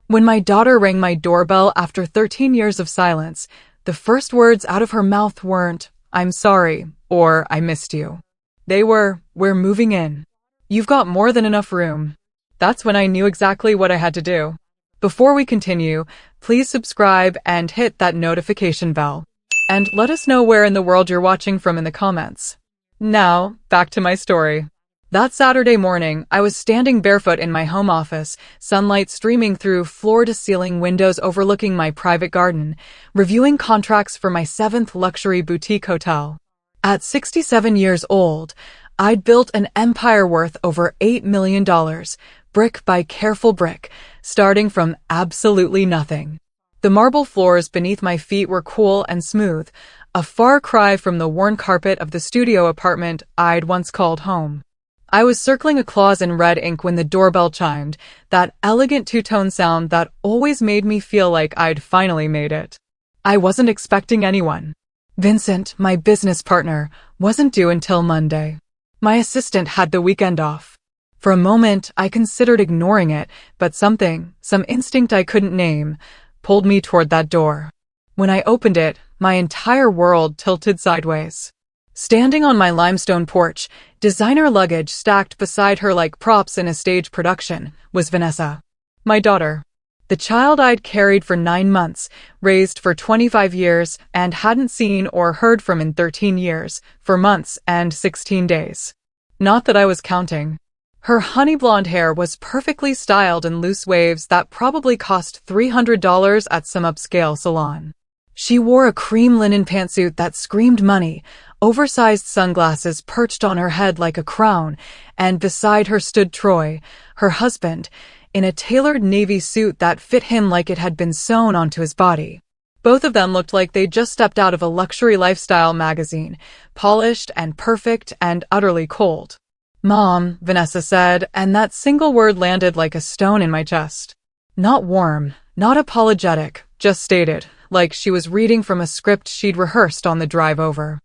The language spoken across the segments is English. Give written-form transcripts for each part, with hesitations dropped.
When my daughter rang my doorbell after 13 years of silence, the first words out of her mouth weren't, "I'm sorry," or "I missed you." They were, "We're moving in. You've got more than enough room." That's when I knew exactly what I had to do. Before we continue, please subscribe and hit that notification bell. And let us know where in the world you're watching from in the comments. Now, back to my story. That Saturday morning, I was standing barefoot in my home office, sunlight streaming through floor-to-ceiling windows overlooking my private garden, reviewing contracts for my 7th luxury boutique hotel. At 67 years old, I'd built an empire worth over $8 million, brick by careful brick, starting from absolutely nothing. The marble floors beneath my feet were cool and smooth, a far cry from the worn carpet of the studio apartment I'd once called home. I was circling a clause in red ink when the doorbell chimed, that elegant two-tone sound that always made me feel like I'd finally made it. I wasn't expecting anyone. Vincent, my business partner, wasn't due until Monday. My assistant had the weekend off. For a moment, I considered ignoring it, but some instinct I couldn't name, pulled me toward that door. When I opened it, my entire world tilted sideways. Standing on my limestone porch, designer luggage stacked beside her like props in a stage production, was Vanessa, my daughter. The child I'd carried for 9 months, raised for 25 years, and hadn't seen or heard from in 13 years, for months and 16 days. Not that I was counting. Her honey blonde hair was perfectly styled in loose waves that probably cost $300 at some upscale salon. She wore a cream linen pantsuit that screamed money, oversized sunglasses perched on her head like a crown, and beside her stood Troy, her husband, in a tailored navy suit that fit him like it had been sewn onto his body. Both of them looked like they'd just stepped out of a luxury lifestyle magazine, polished and perfect and utterly cold. "Mom," Vanessa said, and that single word landed like a stone in my chest. Not warm, not apologetic, just stated, like she was reading from a script she'd rehearsed on the drive over.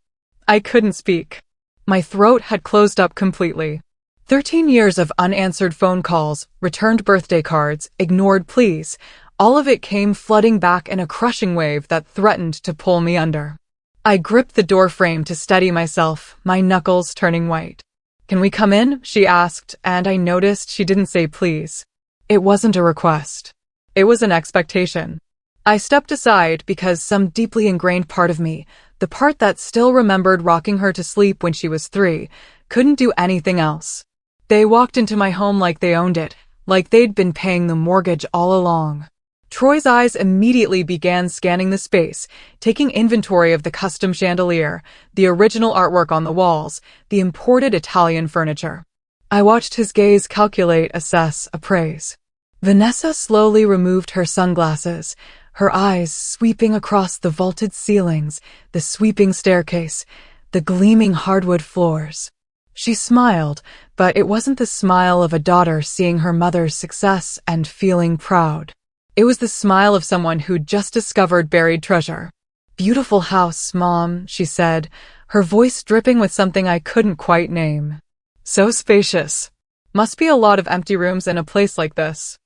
I couldn't speak. My throat had closed up completely. 13 years of unanswered phone calls, returned birthday cards, ignored pleas, all of it came flooding back in a crushing wave that threatened to pull me under. I gripped the door frame to steady myself, my knuckles turning white. "Can we come in?" she asked, and I noticed she didn't say please. It wasn't a request. It was an expectation. I stepped aside because some deeply ingrained part of me, the part that still remembered rocking her to sleep when she was 3, couldn't do anything else. They walked into my home like they owned it, like they'd been paying the mortgage all along. Troy's eyes immediately began scanning the space, taking inventory of the custom chandelier, the original artwork on the walls, the imported Italian furniture. I watched his gaze calculate, assess, appraise. Vanessa slowly removed her sunglasses, her eyes sweeping across the vaulted ceilings, the sweeping staircase, the gleaming hardwood floors. She smiled, but it wasn't the smile of a daughter seeing her mother's success and feeling proud. It was the smile of someone who'd just discovered buried treasure. "Beautiful house, Mom," she said, her voice dripping with something I couldn't quite name. "So spacious. Must be a lot of empty rooms in a place like this."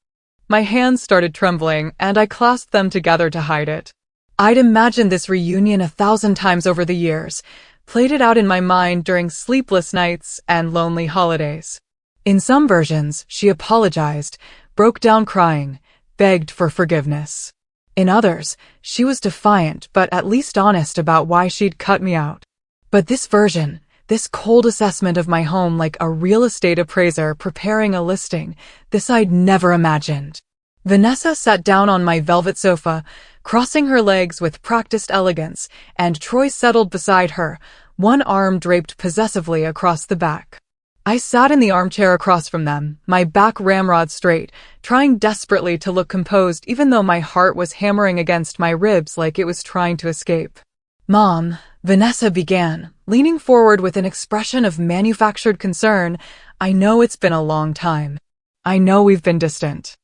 My hands started trembling, and I clasped them together to hide it. I'd imagined this reunion 1,000 times over the years, played it out in my mind during sleepless nights and lonely holidays. In some versions, she apologized, broke down crying, begged for forgiveness. In others, she was defiant but at least honest about why she'd cut me out. But this version, this cold assessment of my home like a real estate appraiser preparing a listing, this I'd never imagined. Vanessa sat down on my velvet sofa, crossing her legs with practiced elegance, and Troy settled beside her, one arm draped possessively across the back. I sat in the armchair across from them, my back ramrod straight, trying desperately to look composed even though my heart was hammering against my ribs like it was trying to escape. "Mom," Vanessa began, leaning forward with an expression of manufactured concern, "I know it's been a long time. I know we've been distant.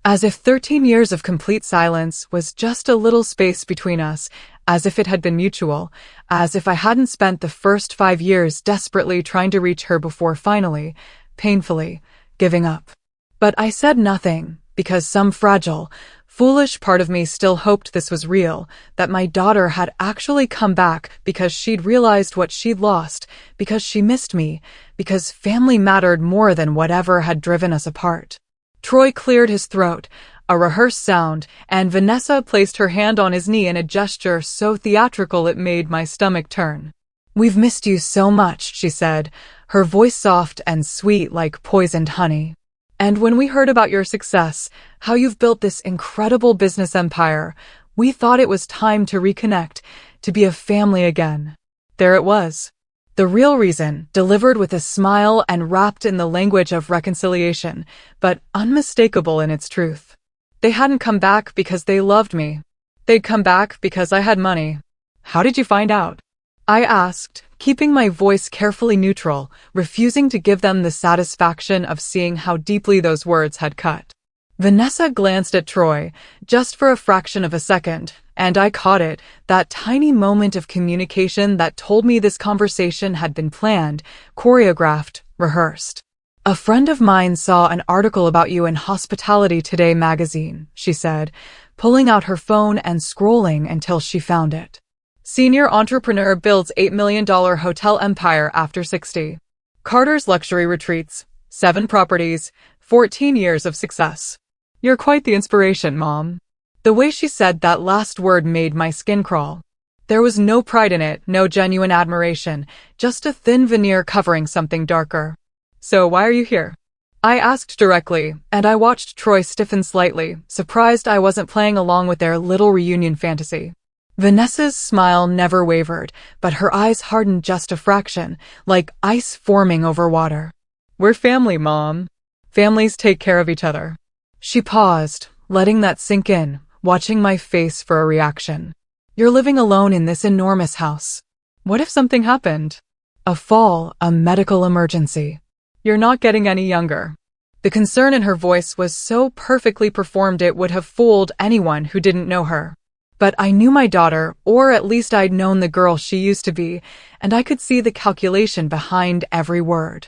As if 13 years of complete silence was just a little space between us, as if it had been mutual, as if I hadn't spent the first 5 years desperately trying to reach her before finally, painfully, giving up. But I said nothing, because some fragile, foolish part of me still hoped this was real, that my daughter had actually come back because she'd realized what she'd lost, because she missed me, because family mattered more than whatever had driven us apart. Troy cleared his throat, a rehearsed sound, and Vanessa placed her hand on his knee in a gesture so theatrical it made my stomach turn. "We've missed you so much," she said, her voice soft and sweet like poisoned honey. "And when we heard about your success, how you've built this incredible business empire, we thought it was time to reconnect, to be a family again." There it was. The real reason, delivered with a smile and wrapped in the language of reconciliation, but unmistakable in its truth. They hadn't come back because they loved me. They'd come back because I had money. "How did you find out?" I asked, keeping my voice carefully neutral, refusing to give them the satisfaction of seeing how deeply those words had cut. Vanessa glanced at Troy, just for a fraction of a second, and I caught it, that tiny moment of communication that told me this conversation had been planned, choreographed, rehearsed. "A friend of mine saw an article about you in Hospitality Today magazine," she said, pulling out her phone and scrolling until she found it. "Senior entrepreneur builds $8 million hotel empire after 60. Carter's luxury retreats, 7 properties, 14 years of success. You're quite the inspiration, Mom." The way she said that last word made my skin crawl. There was no pride in it, no genuine admiration, just a thin veneer covering something darker. "So why are you here?" I asked directly, and I watched Troy stiffen slightly, surprised I wasn't playing along with their little reunion fantasy. Vanessa's smile never wavered, but her eyes hardened just a fraction, like ice forming over water. "We're family, Mom. Families take care of each other." She paused, letting that sink in, watching my face for a reaction. "You're living alone in this enormous house. What if something happened? A fall, a medical emergency. You're not getting any younger." The concern in her voice was so perfectly performed it would have fooled anyone who didn't know her. But I knew my daughter, or at least I'd known the girl she used to be, and I could see the calculation behind every word.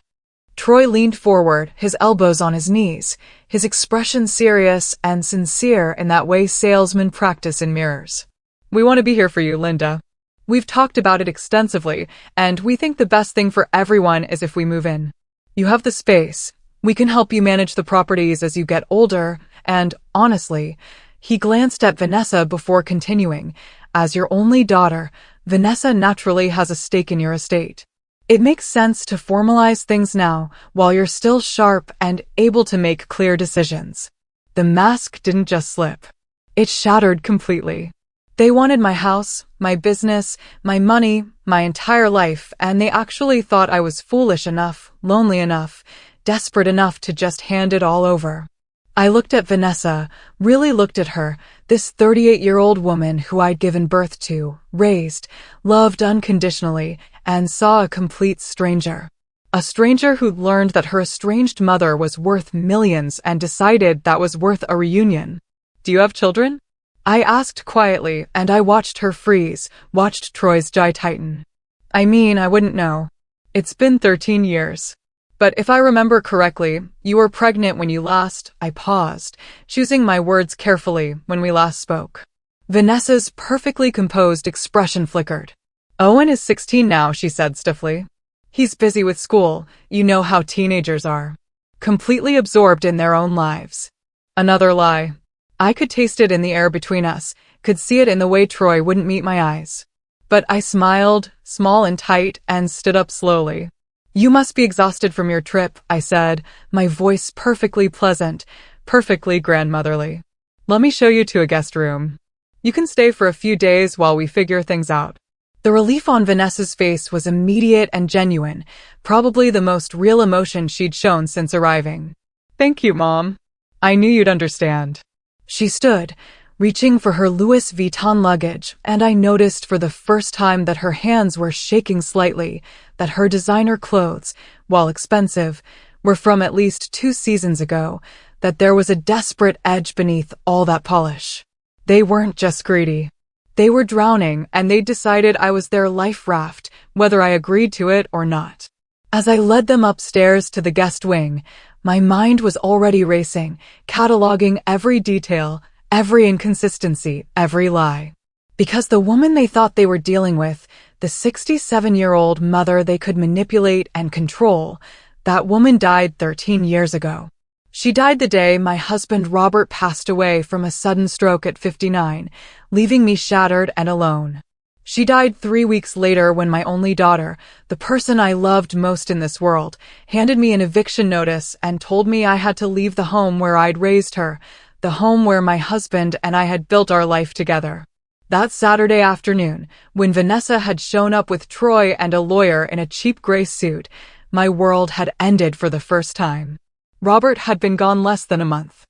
Troy leaned forward, his elbows on his knees, his expression serious and sincere in that way salesmen practice in mirrors. "We want to be here for you, Linda. We've talked about it extensively, and we think the best thing for everyone is if we move in. You have the space. We can help you manage the properties as you get older, and honestly," he glanced at Vanessa before continuing, "as your only daughter, Vanessa naturally has a stake in your estate. It makes sense to formalize things now, while you're still sharp and able to make clear decisions." The mask didn't just slip. It shattered completely. They wanted my house, my business, my money, my entire life, and they actually thought I was foolish enough, lonely enough, desperate enough to just hand it all over. I looked at Vanessa, really looked at her, this 38-year-old woman who I'd given birth to, raised, loved unconditionally, and saw a complete stranger. A stranger who'd learned that her estranged mother was worth millions and decided that was worth a reunion. "Do you have children?" I asked quietly, and I watched her freeze, watched Troy's jaw tighten. "I mean, I wouldn't know. It's been 13 years. But if I remember correctly, you were pregnant when you last—" I paused, choosing my words carefully, "when we last spoke." Vanessa's perfectly composed expression flickered. "Owen is 16 now," she said stiffly. "He's busy with school, you know how teenagers are. Completely absorbed in their own lives." Another lie. I could taste it in the air between us, could see it in the way Troy wouldn't meet my eyes. But I smiled, small and tight, and stood up slowly. "You must be exhausted from your trip," I said, my voice perfectly pleasant, perfectly grandmotherly. "Let me show you to a guest room. You can stay for a few days while we figure things out." The relief on Vanessa's face was immediate and genuine, probably the most real emotion she'd shown since arriving. "Thank you, Mom. I knew you'd understand." She stood, reaching for her Louis Vuitton luggage, and I noticed for the first time that her hands were shaking slightly, that her designer clothes, while expensive, were from at least 2 seasons ago, that there was a desperate edge beneath all that polish. They weren't just greedy. They were drowning, and they'd decided I was their life raft, whether I agreed to it or not. As I led them upstairs to the guest wing, My mind was already racing, cataloging every detail, every inconsistency, every lie. Because the woman they thought they were dealing with, the 67-year-old mother they could manipulate and control, that woman died 13 years ago. She died the day my husband Robert passed away from a sudden stroke at 59, leaving me shattered and alone. She died 3 weeks later when my only daughter, the person I loved most in this world, handed me an eviction notice and told me I had to leave the home where I'd raised her, the home where my husband and I had built our life together. That Saturday afternoon, when Vanessa had shown up with Troy and a lawyer in a cheap gray suit, my world had ended for the first time. Robert had been gone less than a month.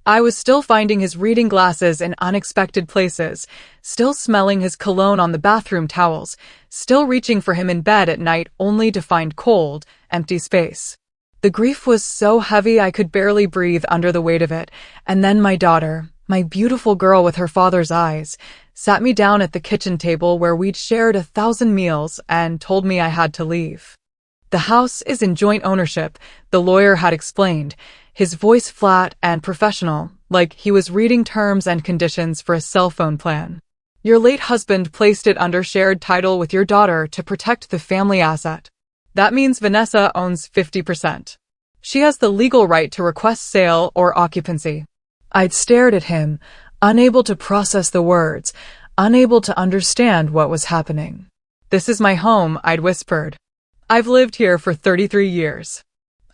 I was still finding his reading glasses in unexpected places, still smelling his cologne on the bathroom towels, still reaching for him in bed at night only to find cold, empty space. The grief was so heavy I could barely breathe under the weight of it, and then my daughter, my beautiful girl with her father's eyes, sat me down at the kitchen table where we'd shared 1,000 meals and told me I had to leave. The house is in joint ownership, the lawyer had explained, his voice flat and professional, like he was reading terms and conditions for a cell phone plan. Your late husband placed it under shared title with your daughter to protect the family asset. That means Vanessa owns 50%. She has the legal right to request sale or occupancy. I'd stared at him, unable to process the words, unable to understand what was happening. This is my home, I'd whispered. I've lived here for 33 years.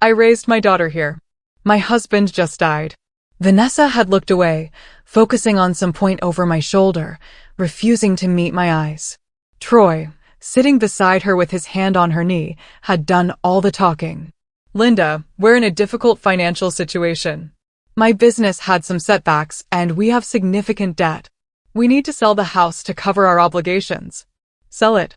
I raised my daughter here. My husband just died. Vanessa had looked away, focusing on some point over my shoulder, refusing to meet my eyes. Troy, sitting beside her with his hand on her knee, had done all the talking. Linda, we're in a difficult financial situation. My business had some setbacks, and we have significant debt. We need to sell the house to cover our obligations. Sell it.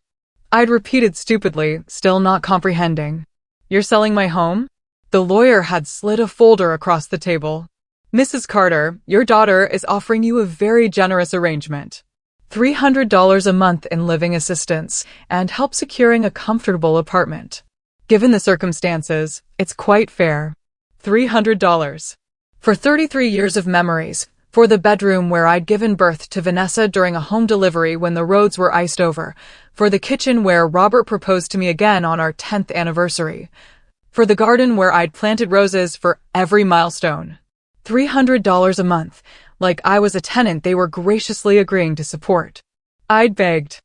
I'd repeated stupidly, still not comprehending. You're selling my home? The lawyer had slid a folder across the table. Mrs. Carter, your daughter is offering you a very generous arrangement. $300 a month in living assistance and help securing a comfortable apartment. Given the circumstances, it's quite fair. $300. For 33 years of memories, for the bedroom where I'd given birth to Vanessa during a home delivery when the roads were iced over, for the kitchen where Robert proposed to me again on our 10th anniversary, for the garden where I'd planted roses for every milestone. $300 a month, like I was a tenant they were graciously agreeing to support. I'd begged.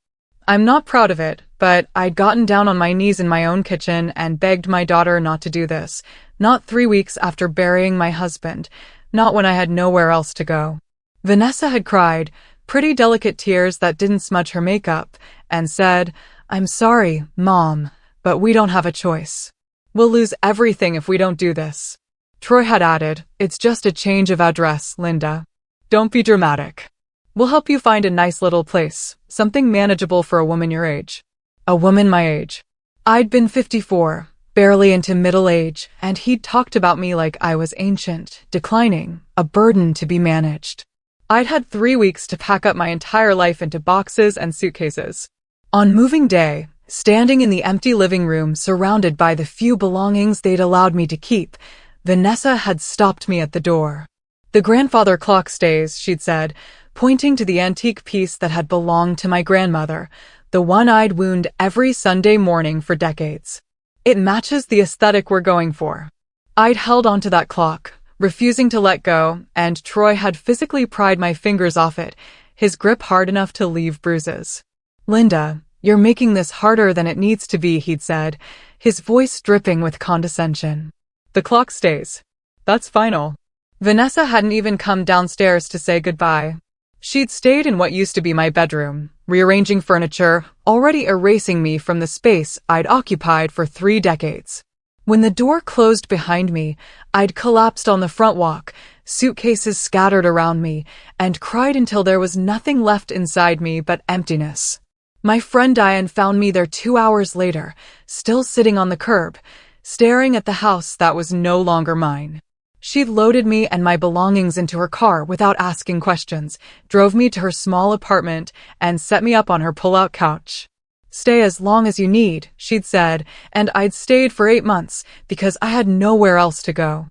I'm not proud of it, but I'd gotten down on my knees in my own kitchen and begged my daughter not to do this, not 3 weeks after burying my husband, not when I had nowhere else to go. Vanessa had cried, pretty delicate tears that didn't smudge her makeup, and said, I'm sorry, Mom, but we don't have a choice. We'll lose everything if we don't do this. Troy had added, it's just a change of address, Linda. Don't be dramatic. We'll help you find a nice little place, something manageable for a woman your age. A woman my age. I'd been 54, barely into middle age, and he'd talked about me like I was ancient, declining, a burden to be managed. I'd had 3 weeks to pack up my entire life into boxes and suitcases. On moving day, standing in the empty living room surrounded by the few belongings they'd allowed me to keep, Vanessa had stopped me at the door. The grandfather clock stays, she'd said, pointing to the antique piece that had belonged to my grandmother, the one I'd wound every Sunday morning for decades. It matches the aesthetic we're going for. I'd held onto that clock, refusing to let go, and Troy had physically pried my fingers off it, his grip hard enough to leave bruises. Linda, you're making this harder than it needs to be, he'd said, his voice dripping with condescension. The clock stays. That's final. Vanessa hadn't even come downstairs to say goodbye. She'd stayed in what used to be my bedroom, rearranging furniture, already erasing me from the space I'd occupied for 3 decades. When the door closed behind me, I'd collapsed on the front walk, suitcases scattered around me, and cried until there was nothing left inside me but emptiness. My friend Diane found me there 2 hours later, still sitting on the curb, staring at the house that was no longer mine. She'd loaded me and my belongings into her car without asking questions, drove me to her small apartment, and set me up on her pull-out couch. Stay as long as you need, she'd said, and I'd stayed for 8 months because I had nowhere else to go.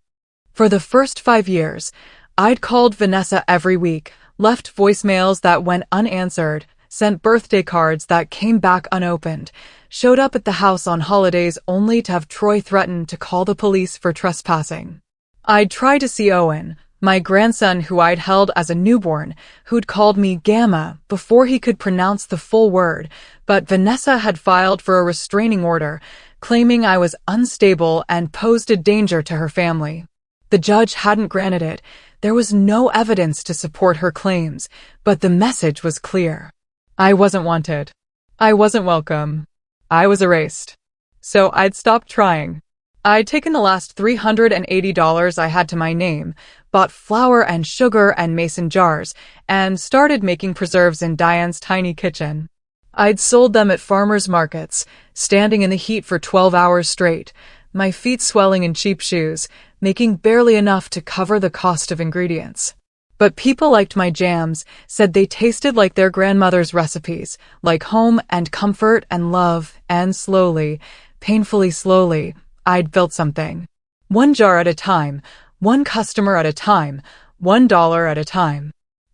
For the first 5 years, I'd called Vanessa every week, left voicemails that went unanswered, sent birthday cards that came back unopened, showed up at the house on holidays only to have Troy threaten to call the police for trespassing. I'd try to see Owen, my grandson who I'd held as a newborn, who'd called me Gamma before he could pronounce the full word, but Vanessa had filed for a restraining order, claiming I was unstable and posed a danger to her family. The judge hadn't granted it. There was no evidence to support her claims, but the message was clear. I wasn't wanted. I wasn't welcome. I was erased. So I'd stopped trying. I'd taken the last $380 I had to my name, bought flour and sugar and mason jars, and started making preserves in Diane's tiny kitchen. I'd sold them at farmers' markets, standing in the heat for 12 hours straight, my feet swelling in cheap shoes, making barely enough to cover the cost of ingredients. But people liked my jams, said they tasted like their grandmother's recipes, like home and comfort and love, and slowly, painfully slowly, I'd built something. 1 jar at a time, 1 customer at a time, $1 at a time.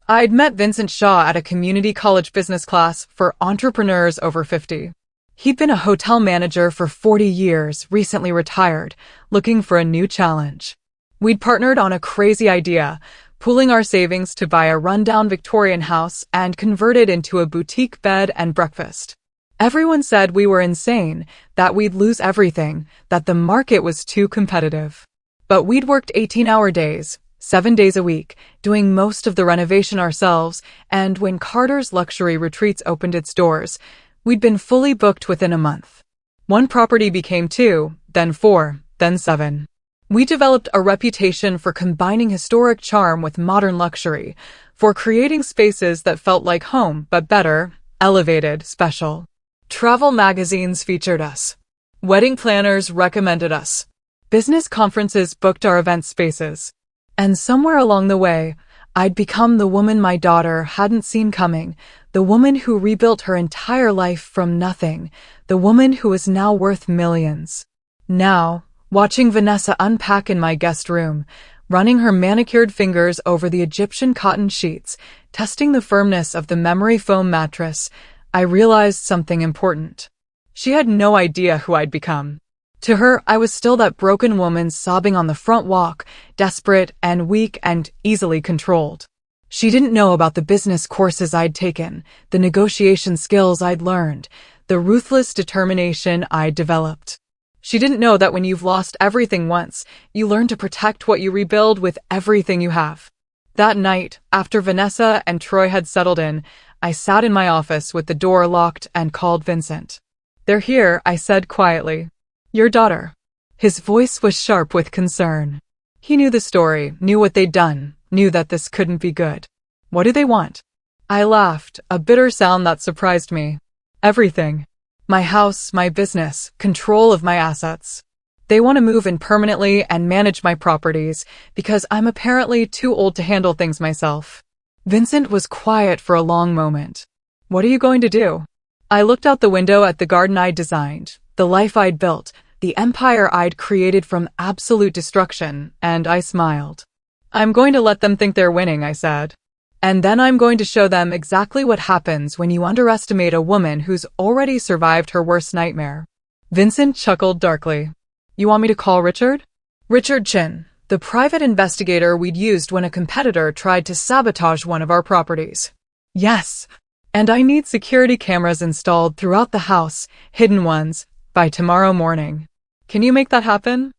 I'd met Vincent Shaw at a community college business class for entrepreneurs over 50. He'd been a hotel manager for 40 years, recently retired, looking for a new challenge. We'd partnered on a crazy idea, pooling our savings to buy a rundown Victorian house and convert it into a boutique bed and breakfast. Everyone said we were insane, that we'd lose everything, that the market was too competitive. But we'd worked 18-hour days, 7 days a week, doing most of the renovation ourselves, and when Carter's Luxury Retreats opened its doors, we'd been fully booked within a month. 1 property became 2, then 4, then 7. We developed a reputation for combining historic charm with modern luxury, for creating spaces that felt like home but better, elevated, special. Travel magazines featured us. Wedding planners recommended us. Business conferences booked our event spaces. And somewhere along the way, I'd become the woman my daughter hadn't seen coming, the woman who rebuilt her entire life from nothing, the woman who is now worth millions. Now, watching Vanessa unpack in my guest room, running her manicured fingers over the Egyptian cotton sheets, testing the firmness of the memory foam mattress, I realized something important. She had no idea who I'd become. To her, I was still that broken woman sobbing on the front walk, desperate and weak and easily controlled. She didn't know about the business courses I'd taken, the negotiation skills I'd learned, the ruthless determination I'd developed. She didn't know that when you've lost everything once, you learn to protect what you rebuild with everything you have. That night, after Vanessa and Troy had settled in, I sat in my office with the door locked and called Vincent. "They're here," I said quietly. "Your daughter." His voice was sharp with concern. He knew the story, knew what they'd done, knew that this couldn't be good. "What do they want?" I laughed, a bitter sound that surprised me. "Everything. My house, my business, control of my assets. They want to move in permanently and manage my properties because I'm apparently too old to handle things myself." Vincent was quiet for a long moment. "What are you going to do?" I looked out the window at the garden I'd designed, the life I'd built, the empire I'd created from absolute destruction, and I smiled. "I'm going to let them think they're winning," I said. "And then I'm going to show them exactly what happens when you underestimate a woman who's already survived her worst nightmare." Vincent chuckled darkly. "You want me to call Richard?" Richard Chin, the private investigator we'd used when a competitor tried to sabotage one of our properties. "Yes. And I need security cameras installed throughout the house, hidden ones, by tomorrow morning. Can you make that happen?"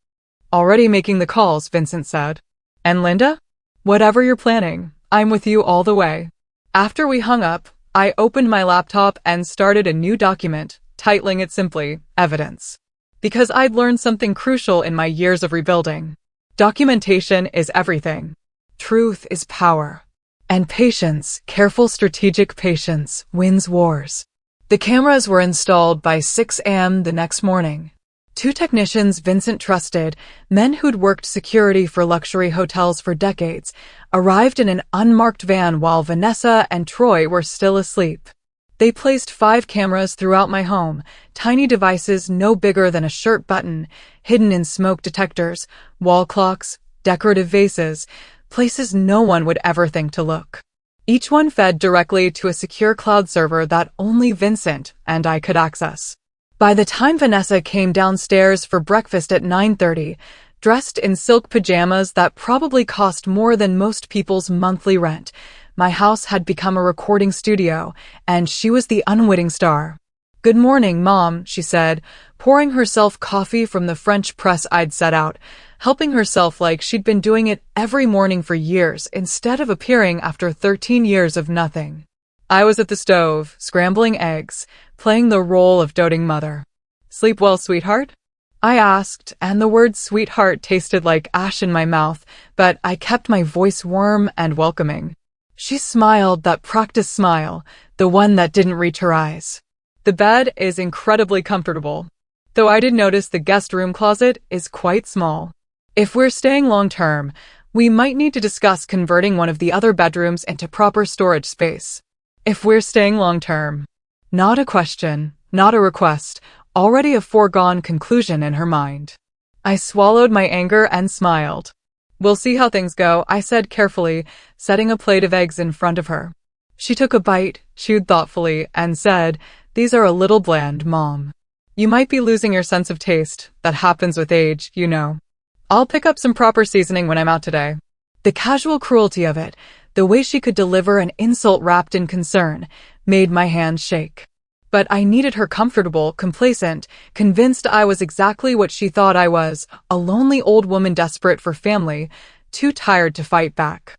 "Already making the calls," Vincent said. "And Linda?" "Whatever you're planning, I'm with you all the way." After we hung up, I opened my laptop and started a new document, titling it simply, Evidence. Because I'd learned something crucial in my years of rebuilding. Documentation is everything. Truth is power. And patience, careful strategic patience, wins wars. The cameras were installed by 6 a.m. the next morning. 2 technicians Vincent trusted, men who'd worked security for luxury hotels for decades, arrived in an unmarked van while Vanessa and Troy were still asleep. They placed 5 cameras throughout my home, tiny devices no bigger than a shirt button, hidden in smoke detectors, wall clocks, decorative vases, places no one would ever think to look. Each one fed directly to a secure cloud server that only Vincent and I could access. By the time Vanessa came downstairs for breakfast at 9:30, dressed in silk pajamas that probably cost more than most people's monthly rent, my house had become a recording studio, and she was the unwitting star. "Good morning, Mom," she said, pouring herself coffee from the French press I'd set out, helping herself like she'd been doing it every morning for years instead of appearing after 13 years of nothing. I was at the stove, scrambling eggs, playing the role of doting mother. "Sleep well, sweetheart?" I asked, and the word sweetheart tasted like ash in my mouth, but I kept my voice warm and welcoming. She smiled, that practiced smile, the one that didn't reach her eyes. "The bed is incredibly comfortable, though I did notice the guest room closet is quite small. If we're staying long-term, we might need to discuss converting one of the other bedrooms into proper storage space." If we're staying long-term. Not a question, not a request, already a foregone conclusion in her mind. I swallowed my anger and smiled. "We'll see how things go," I said carefully, setting a plate of eggs in front of her. She took a bite, chewed thoughtfully, and said, "These are a little bland, Mom. You might be losing your sense of taste. That happens with age, you know. I'll pick up some proper seasoning when I'm out today." The casual cruelty of it, the way she could deliver an insult wrapped in concern, made my hands shake. But I needed her comfortable, complacent, convinced I was exactly what she thought I was, a lonely old woman desperate for family, too tired to fight back.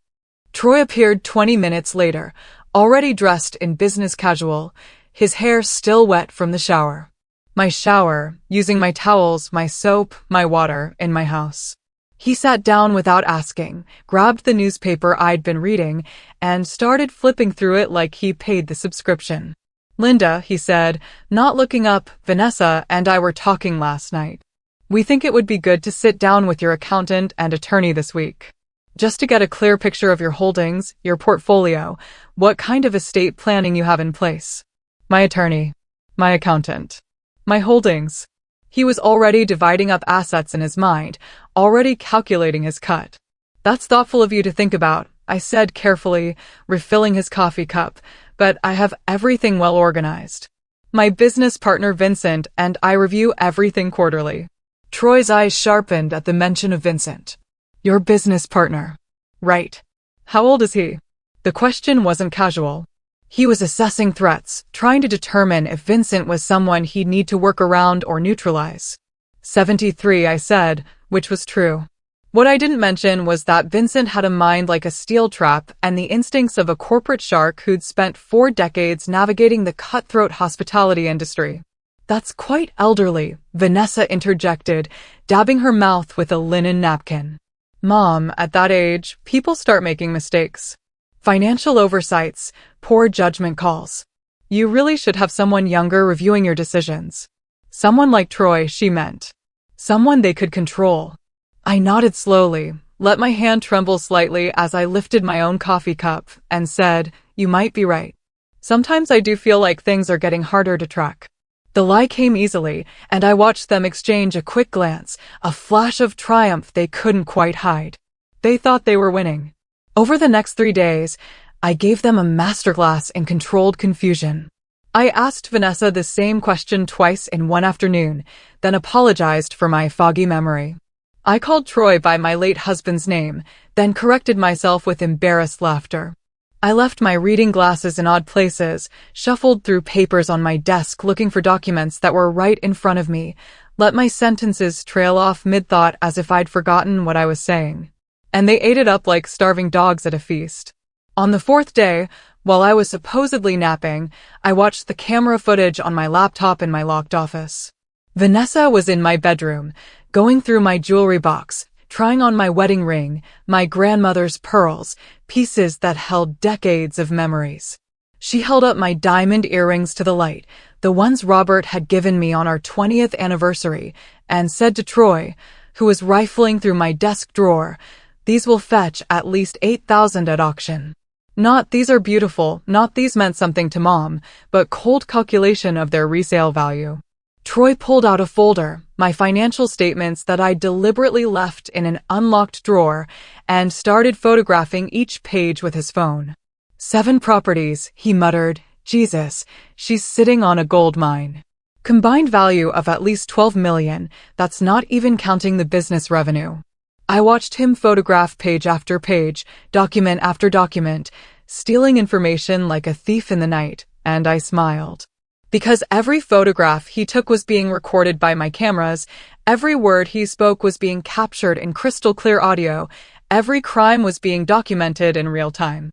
Troy appeared 20 minutes later, already dressed in business casual, his hair still wet from the shower. My shower, using my towels, my soap, my water, in my house. He sat down without asking, grabbed the newspaper I'd been reading, and started flipping through it like he paid the subscription. "Linda," he said, not looking up, "Vanessa and I were talking last night. We think it would be good to sit down with your accountant and attorney this week, just to get a clear picture of your holdings, your portfolio, what kind of estate planning you have in place." My attorney. My accountant. My holdings. He was already dividing up assets in his mind, already calculating his cut. "That's thoughtful of you to think about," I said carefully, refilling his coffee cup, "but I have everything well organized. My business partner Vincent and I review everything quarterly." Troy's eyes sharpened at the mention of Vincent. "Your business partner. Right. How old is he?" The question wasn't casual. He was assessing threats, trying to determine if Vincent was someone he'd need to work around or neutralize. 73, I said, which was true. What I didn't mention was that Vincent had a mind like a steel trap and the instincts of a corporate shark who'd spent 4 decades navigating the cutthroat hospitality industry. "That's quite elderly," Vanessa interjected, dabbing her mouth with a linen napkin. "Mom, at that age, people start making mistakes. Financial oversights, poor judgment calls. You really should have someone younger reviewing your decisions." Someone like Troy, she meant. Someone they could control. I nodded slowly, let my hand tremble slightly as I lifted my own coffee cup, and said, "You might be right. Sometimes I do feel like things are getting harder to track." The lie came easily, and I watched them exchange a quick glance, a flash of triumph they couldn't quite hide. They thought they were winning. Over the next 3 days, I gave them a masterclass in controlled confusion. I asked Vanessa the same question twice in one afternoon, then apologized for my foggy memory. I called Troy by my late husband's name, then corrected myself with embarrassed laughter. I left my reading glasses in odd places, shuffled through papers on my desk looking for documents that were right in front of me, let my sentences trail off mid-thought as if I'd forgotten what I was saying. And they ate it up like starving dogs at a feast. On the 4th day, while I was supposedly napping, I watched the camera footage on my laptop in my locked office. Vanessa was in my bedroom, going through my jewelry box, trying on my wedding ring, my grandmother's pearls, pieces that held decades of memories. She held up my diamond earrings to the light, the ones Robert had given me on our 20th anniversary, and said to Troy, who was rifling through my desk drawer, "These will fetch at least $8,000 at auction." Not "these are beautiful," not "these meant something to mom," but cold calculation of their resale value. Troy pulled out a folder, my financial statements that I deliberately left in an unlocked drawer, and started photographing each page with his phone. 7 properties, he muttered. Jesus, she's sitting on a gold mine. Combined value of at least 12 million, that's not even counting the business revenue. I watched him photograph page after page, document after document, stealing information like a thief in the night, and I smiled. Because every photograph he took was being recorded by my cameras, every word he spoke was being captured in crystal clear audio, every crime was being documented in real time.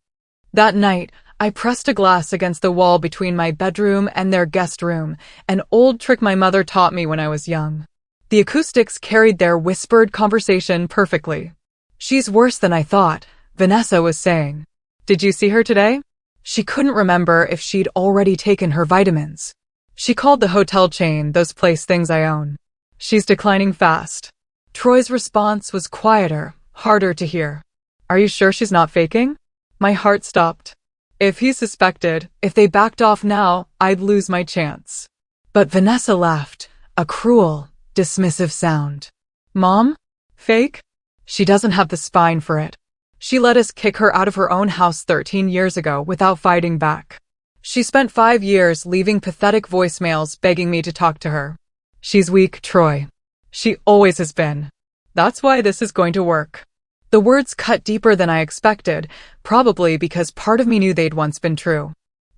That night, I pressed a glass against the wall between my bedroom and their guest room, an old trick my mother taught me when I was young. The acoustics carried their whispered conversation perfectly. "She's worse than I thought," Vanessa was saying. "Did you see her today?" She couldn't remember if she'd already taken her vitamins. She called the hotel chain, "those place things I own." "She's declining fast." Troy's response was quieter, harder to hear. "Are you sure she's not faking?" My heart stopped. If he suspected, if they backed off now, I'd lose my chance. But Vanessa laughed, a cruel, dismissive sound. "Mom? Fake? She doesn't have the spine for it. She let us kick her out of her own house 13 years ago without fighting back. She spent 5 years leaving pathetic voicemails begging me to talk to her. She's weak, Troy. She always has been. That's why this is going to work." The words cut deeper than I expected, probably because part of me knew they'd once been true.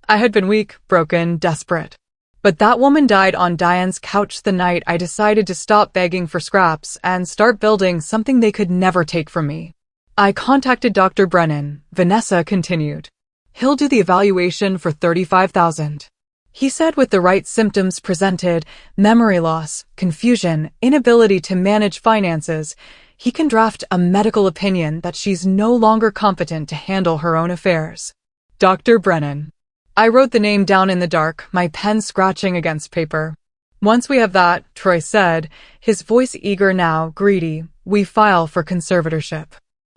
I had been weak, broken, desperate. But that woman died on Diane's couch the night I decided to stop begging for scraps and start building something they could never take from me. I contacted Dr. Brennan, Vanessa continued. He'll do the evaluation for $35,000. He said with the right symptoms presented, memory loss, confusion, inability to manage finances, he can draft a medical opinion that she's no longer competent to handle her own affairs. Dr. Brennan. I wrote the name down in the dark, my pen scratching against paper. Once we have that, Troy said, his voice eager now, greedy, we file for conservatorship.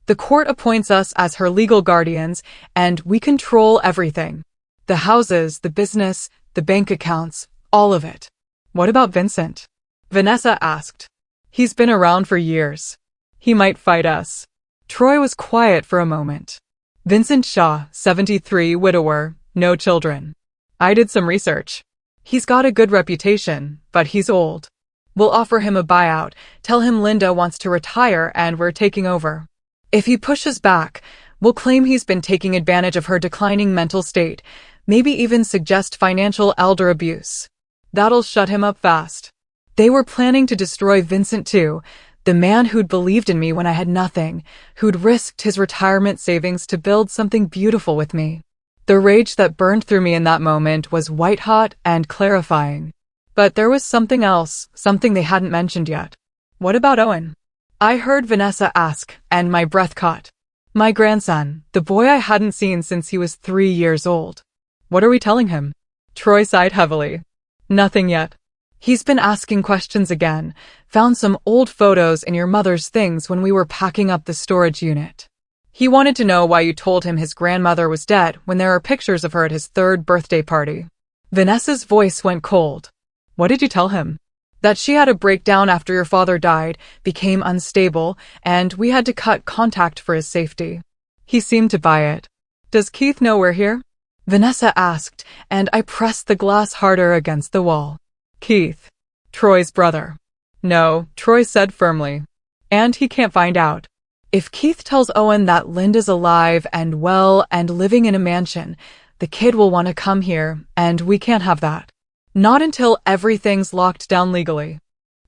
The court appoints us as her legal guardians, and we control everything. The houses, the business, the bank accounts, all of it. What about Vincent? Vanessa asked. He's been around for years. He might fight us. Troy was quiet for a moment. Vincent Shaw, 73, widower, no children. I did some research. He's got a good reputation, but he's old. We'll offer him a buyout, tell him Linda wants to retire and we're taking over. If he pushes back, we'll claim he's been taking advantage of her declining mental state, maybe even suggest financial elder abuse. That'll shut him up fast. They were planning to destroy Vincent too, the man who'd believed in me when I had nothing, who'd risked his retirement savings to build something beautiful with me. The rage that burned through me in that moment was white-hot and clarifying. But there was something else, something they hadn't mentioned yet. What about Owen? I heard Vanessa ask, and my breath caught. My grandson, the boy I hadn't seen since he was 3 years old. What are we telling him? Troy sighed heavily. Nothing yet. He's been asking questions again. Found some old photos in your mother's things when we were packing up the storage unit. He wanted to know why you told him his grandmother was dead when there are pictures of her at his 3rd birthday party. Vanessa's voice went cold. What did you tell him? That she had a breakdown after your father died, became unstable, and we had to cut contact for his safety. He seemed to buy it. Does Keith know we're here? Vanessa asked, and I pressed the glass harder against the wall. Keith. Troy's brother. No, Troy said firmly. And he can't find out. If Keith tells Owen that Linda's alive and well and living in a mansion, the kid will want to come here, and we can't have that. Not until everything's locked down legally.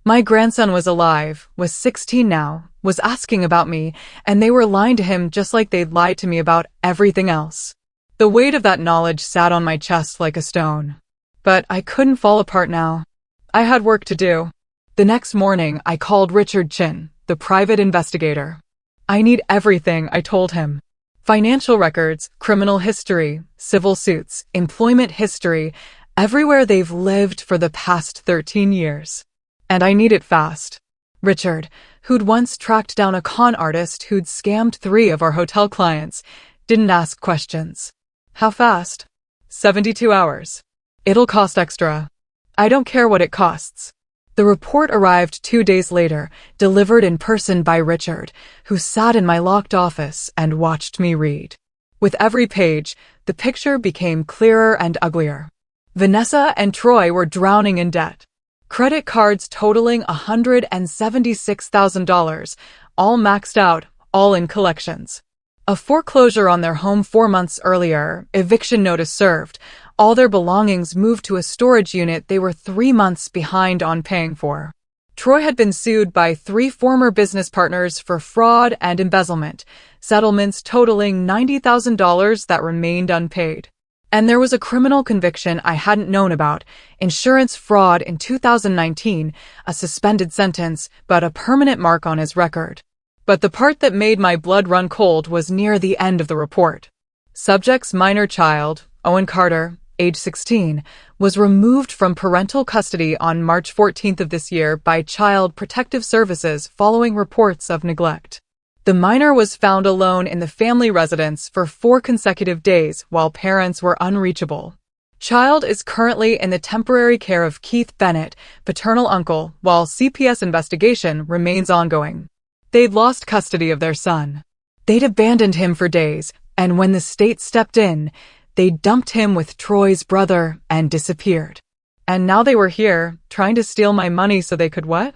My grandson was alive, was 16 now, was asking about me, and they were lying to him just like they'd lied to me about everything else. The weight of that knowledge sat on my chest like a stone. But I couldn't fall apart now. I had work to do. The next morning, I called Richard Chin, the private investigator. I need everything, I told him. Financial records, criminal history, civil suits, employment history, everywhere they've lived for the past 13 years. And I need it fast. Richard, who'd once tracked down a con artist who'd scammed 3 of our hotel clients, Didn't ask questions. How fast? 72 hours. It'll cost extra. I don't care what it costs. The report arrived 2 days later, delivered in person by Richard, who sat in my locked office and watched me read. With every page, the picture became clearer and uglier. Vanessa and Troy were drowning in debt. Credit cards totaling $176,000, all maxed out, all in collections. A foreclosure on their home 4 months earlier, eviction notice served, all their belongings moved to a storage unit they were 3 months behind on paying for. Troy had been sued by 3 former business partners for fraud and embezzlement, settlements totaling $90,000 that remained unpaid. And there was a criminal conviction I hadn't known about, insurance fraud in 2019, a suspended sentence, but a permanent mark on his record. But the part that made my blood run cold was near the end of the report. Subject's minor child, Owen Carter, age 16, was removed from parental custody on March 14th of this year by Child Protective Services following reports of neglect. The minor was found alone in the family residence for 4 consecutive days while parents were unreachable. Child is currently in the temporary care of Keith Bennett, paternal uncle, while CPS investigation remains ongoing. They'd lost custody of their son. They'd abandoned him for days, and when the state stepped in, they dumped him with Troy's brother and disappeared. And now they were here, trying to steal my money so they could what?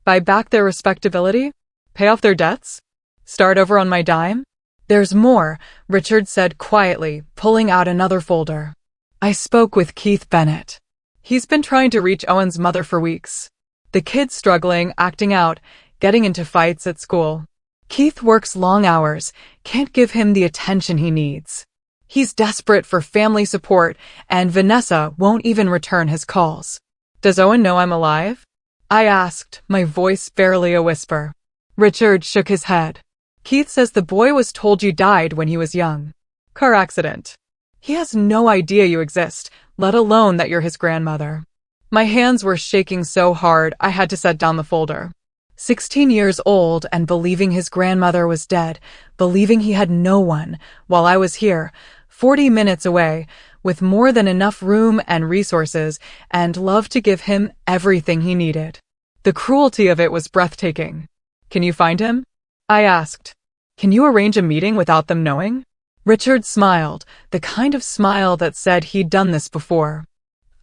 Buy back their respectability? Pay off their debts? Start over on my dime? There's more, Richard said quietly, pulling out another folder. I spoke with Keith Bennett. He's been trying to reach Owen's mother for weeks. The kid's struggling, acting out, getting into fights at school. Keith works long hours, can't give him the attention he needs. He's desperate for family support, and Vanessa won't even return his calls. Does Owen know I'm alive? I asked, my voice barely a whisper. Richard shook his head. Keith says the boy was told you died when he was young. Car accident. He has no idea you exist, let alone that you're his grandmother. My hands were shaking so hard I had to set down the folder. 16 years old and believing his grandmother was dead, believing he had no one, while I was here, 40 minutes away, with more than enough room and resources, and love to give him everything he needed. The cruelty of it was breathtaking. Can you find him? I asked. Can you arrange a meeting without them knowing? Richard smiled, the kind of smile that said he'd done this before.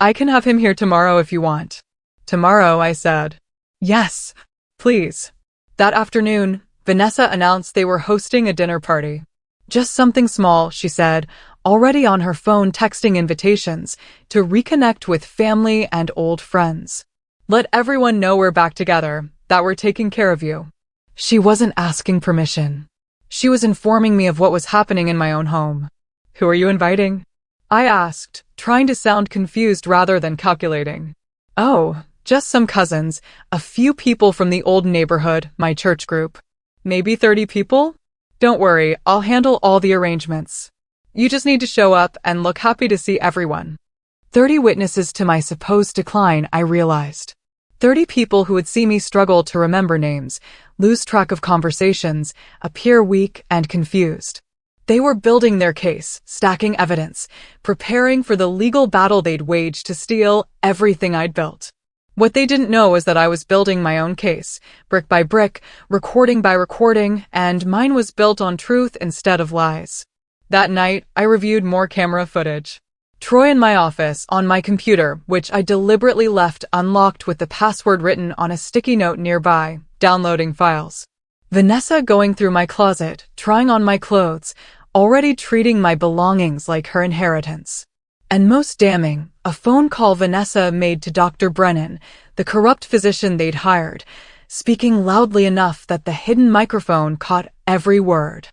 I can have him here tomorrow if you want. Tomorrow, I said. Yes, please. That afternoon, Vanessa announced they were hosting a dinner party. Just something small, she said, already on her phone texting invitations to reconnect with family and old friends. Let everyone know we're back together, that we're taking care of you. She wasn't asking permission. She was informing me of what was happening in my own home. Who are you inviting? I asked, trying to sound confused rather than calculating. Oh, just some cousins, a few people from the old neighborhood, my church group. Maybe 30 people? Don't worry, I'll handle all the arrangements. You just need to show up and look happy to see everyone. 30 witnesses to my supposed decline, I realized. 30 people who would see me struggle to remember names, lose track of conversations, appear weak and confused. They were building their case, stacking evidence, preparing for the legal battle they'd wage to steal everything I'd built. What they didn't know was that I was building my own case, brick by brick, recording by recording, and mine was built on truth instead of lies. That night, I reviewed more camera footage. Troy in my office, on my computer, which I deliberately left unlocked with the password written on a sticky note nearby, downloading files. Vanessa going through my closet, trying on my clothes, already treating my belongings like her inheritance. And most damning, a phone call Vanessa made to Dr. Brennan, the corrupt physician they'd hired, speaking loudly enough that the hidden microphone caught every word.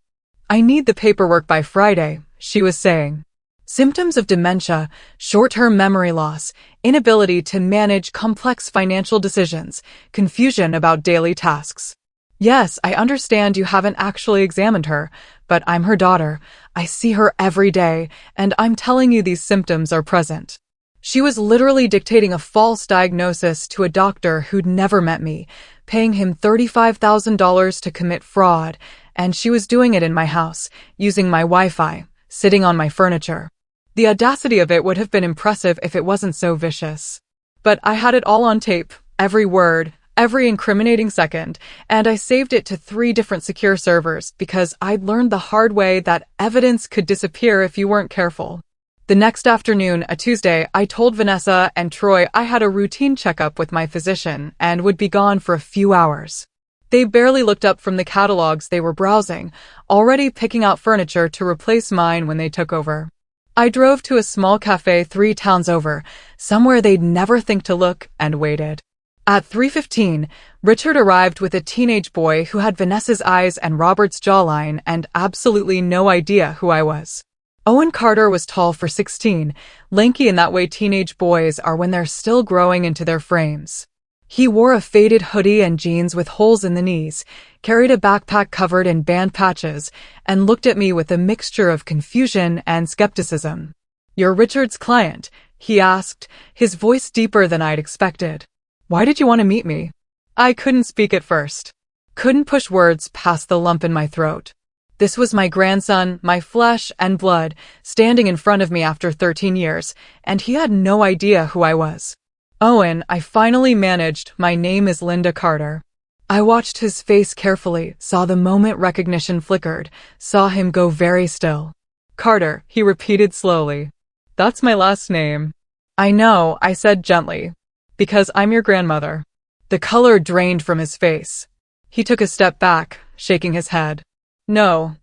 I need the paperwork by Friday, she was saying. Symptoms of dementia, short-term memory loss, inability to manage complex financial decisions, confusion about daily tasks. Yes, I understand you haven't actually examined her, but I'm her daughter. I see her every day, and I'm telling you these symptoms are present. She was literally dictating a false diagnosis to a doctor who'd never met me, paying him $35,000 to commit fraud, and she was doing it in my house, using my Wi-Fi, sitting on my furniture. The audacity of it would have been impressive if it wasn't so vicious. But I had it all on tape, every word, every incriminating second, and I saved it to 3 different secure servers because I'd learned the hard way that evidence could disappear if you weren't careful. The next afternoon, a Tuesday, I told Vanessa and Troy I had a routine checkup with my physician and would be gone for a few hours. They barely looked up from the catalogs they were browsing, already picking out furniture to replace mine when they took over. I drove to a small cafe 3 towns over, somewhere they'd never think to look, and waited. At 3:15, Richard arrived with a teenage boy who had Vanessa's eyes and Robert's jawline and absolutely no idea who I was. Owen Carter was tall for 16, lanky in that way teenage boys are when they're still growing into their frames. He wore a faded hoodie and jeans with holes in the knees, carried a backpack covered in band patches, and looked at me with a mixture of confusion and skepticism. "You're Richard's client?" he asked, his voice deeper than I'd expected. "Why did you want to meet me?" I couldn't speak at first. Couldn't push words past the lump in my throat. This was my grandson, my flesh and blood, standing in front of me after 13 years, and he had no idea who I was. "Owen," I finally managed, "my name is Linda Carter." I watched his face carefully, saw the moment recognition flickered, saw him go very still. "Carter," he repeated slowly. "That's my last name." "I know," I said gently. "Because I'm your grandmother." The color drained from his face. He took a step back, shaking his head. No,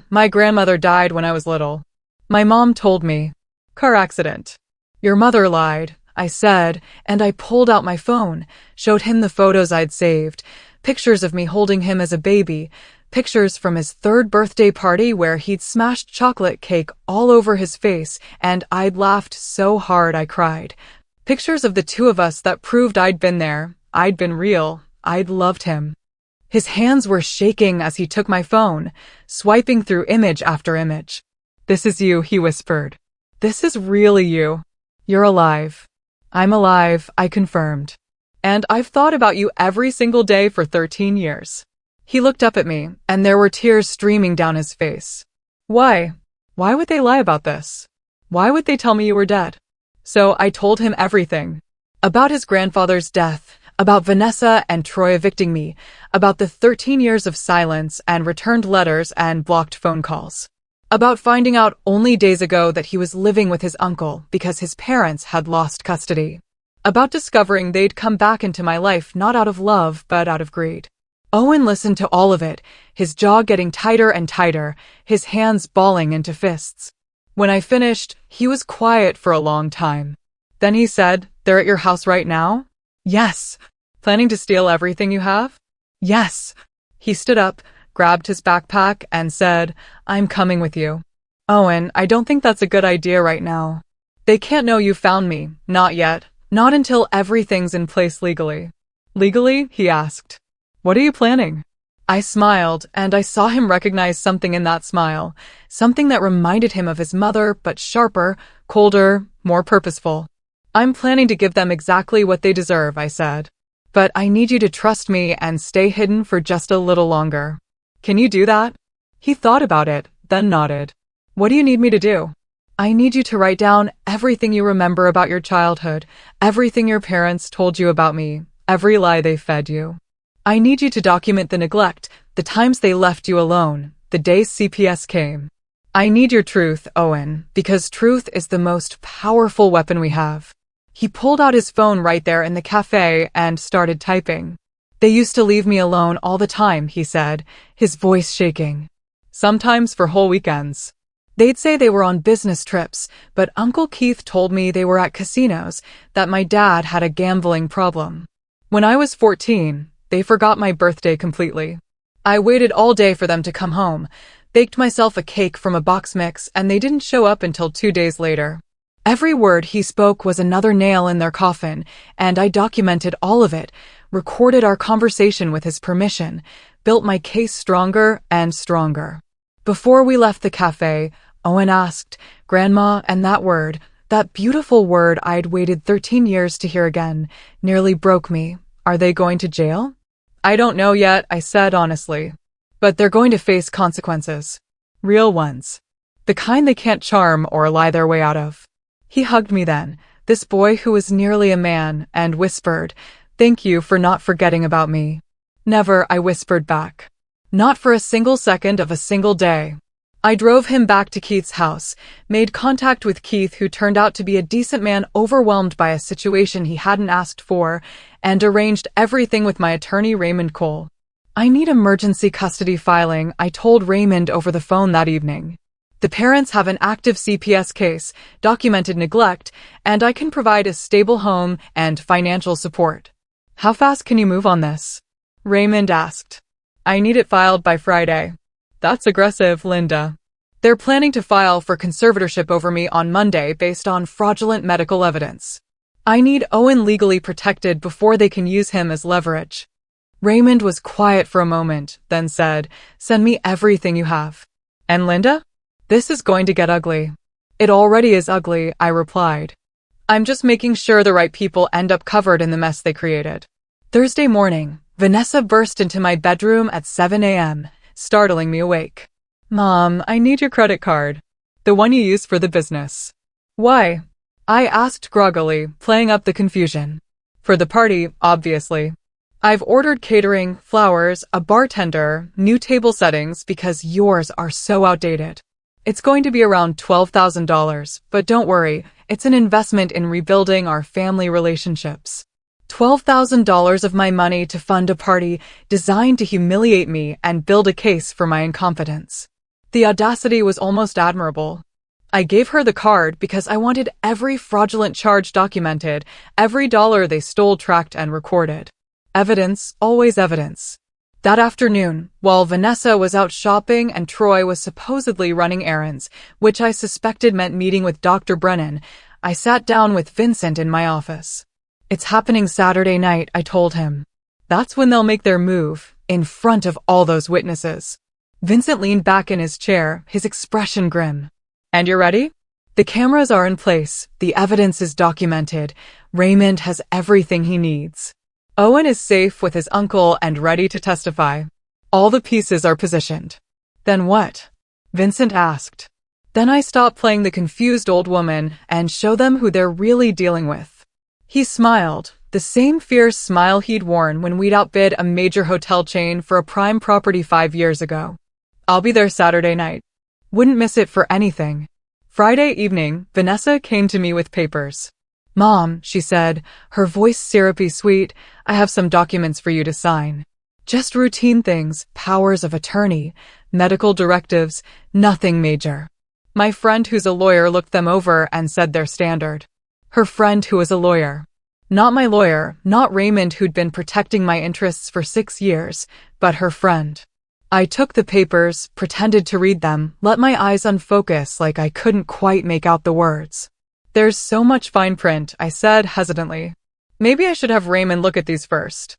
my grandmother died when I was little. My mom told me. Car accident." "Your mother lied," I said, and I pulled out my phone, showed him the photos I'd saved, pictures of me holding him as a baby, pictures from his 3rd birthday party where he'd smashed chocolate cake all over his face and I'd laughed so hard I cried. Pictures of the 2 of us that proved I'd been there, I'd been real, I'd loved him. His hands were shaking as he took my phone, swiping through image after image. "This is you," he whispered. "This is really you. You're alive." "I'm alive," I confirmed. "And I've thought about you every single day for 13 years. He looked up at me, and there were tears streaming down his face. "Why? Why would they lie about this? Why would they tell me you were dead?" So I told him everything. About his grandfather's death, about Vanessa and Troy evicting me, about the 13 years of silence and returned letters and blocked phone calls. About finding out only days ago that he was living with his uncle because his parents had lost custody. About discovering they'd come back into my life not out of love but out of greed. Owen listened to all of it, his jaw getting tighter and tighter, his hands balling into fists. When I finished, he was quiet for a long time. Then he said, "They're at your house right now?" "Yes." "Planning to steal everything you have?" "Yes." He stood up, grabbed his backpack, and said, "I'm coming with you." "Owen, I don't think that's a good idea right now. They can't know you found me, not yet, not until everything's in place legally." "Legally?" he asked. "What are you planning?" I smiled, and I saw him recognize something in that smile, something that reminded him of his mother, but sharper, colder, more purposeful. "I'm planning to give them exactly what they deserve," I said. "But I need you to trust me and stay hidden for just a little longer. Can you do that?" He thought about it, then nodded. "What do you need me to do?" "I need you to write down everything you remember about your childhood, everything your parents told you about me, every lie they fed you. I need you to document the neglect, the times they left you alone, the days CPS came. I need your truth, Owen, because truth is the most powerful weapon we have." He pulled out his phone right there in the cafe and started typing. "They used to leave me alone all the time," he said, his voice shaking. "Sometimes for whole weekends. They'd say they were on business trips, but Uncle Keith told me they were at casinos, that my dad had a gambling problem. When I was 14, they forgot my birthday completely. I waited all day for them to come home, baked myself a cake from a box mix, and they didn't show up until 2 days later. Every word he spoke was another nail in their coffin, and I documented all of it, recorded our conversation with his permission, built my case stronger and stronger. Before we left the cafe, Owen asked, "Grandma, and that word, that beautiful word I'd waited 13 years to hear again, nearly broke me. Are they going to jail?" "I don't know yet," I said honestly. but they're going to face consequences. Real ones. The kind they can't charm or lie their way out of. He hugged me then, this boy who was nearly a man, and whispered, "Thank you for not forgetting about me." "Never," I whispered back. "Not for a single second of a single day." I drove him back to Keith's house, made contact with Keith, who turned out to be a decent man overwhelmed by a situation he hadn't asked for, and arranged everything with my attorney Raymond Cole. "I need emergency custody filing," I told Raymond over the phone that evening. "The parents have an active CPS case, documented neglect, and I can provide a stable home and financial support." "How fast can you move on this?" Raymond asked. "I need it filed by Friday." "That's aggressive, Linda." "They're planning to file for conservatorship over me on Monday based on fraudulent medical evidence. I need Owen legally protected before they can use him as leverage." Raymond was quiet for a moment, then said, "Send me everything you have." "And Linda? This is going to get ugly." "It already is ugly," I replied. "I'm just making sure the right people end up covered in the mess they created." Thursday morning, Vanessa burst into my bedroom at 7 a.m., startling me awake. "Mom, I need your credit card. The one you use for the business." "Why?" I asked groggily, playing up the confusion. "For the party, obviously. I've ordered catering, flowers, a bartender, new table settings because yours are so outdated. It's going to be around $12,000, but don't worry, it's an investment in rebuilding our family relationships." $12,000 of my money to fund a party designed to humiliate me and build a case for my incompetence. The audacity was almost admirable. I gave her the card because I wanted every fraudulent charge documented, every dollar they stole tracked and recorded. Evidence, always evidence. That afternoon, while Vanessa was out shopping and Troy was supposedly running errands, which I suspected meant meeting with Dr. Brennan, I sat down with Vincent in my office. "It's happening Saturday night," I told him. "That's when they'll make their move, in front of all those witnesses." Vincent leaned back in his chair, his expression grim. "And you're ready?" "The cameras are in place, the evidence is documented, Raymond has everything he needs. Owen is safe with his uncle and ready to testify. All the pieces are positioned." "Then what?" Vincent asked. "Then I stop playing the confused old woman and show them who they're really dealing with." He smiled, the same fierce smile he'd worn when we'd outbid a major hotel chain for a prime property 5 years ago. "I'll be there Saturday night. Wouldn't miss it for anything." Friday evening, Vanessa came to me with papers. "Mom," she said, her voice syrupy sweet, "I have some documents for you to sign. Just routine things, powers of attorney, medical directives, nothing major." My friend who's a lawyer looked them over and said they're standard. Her friend who was a lawyer. Not my lawyer, not Raymond who'd been protecting my interests for 6 years, but her friend. I took the papers, pretended to read them, let my eyes unfocus like I couldn't quite make out the words. "There's so much fine print," I said hesitantly. "Maybe I should have Raymond look at these first."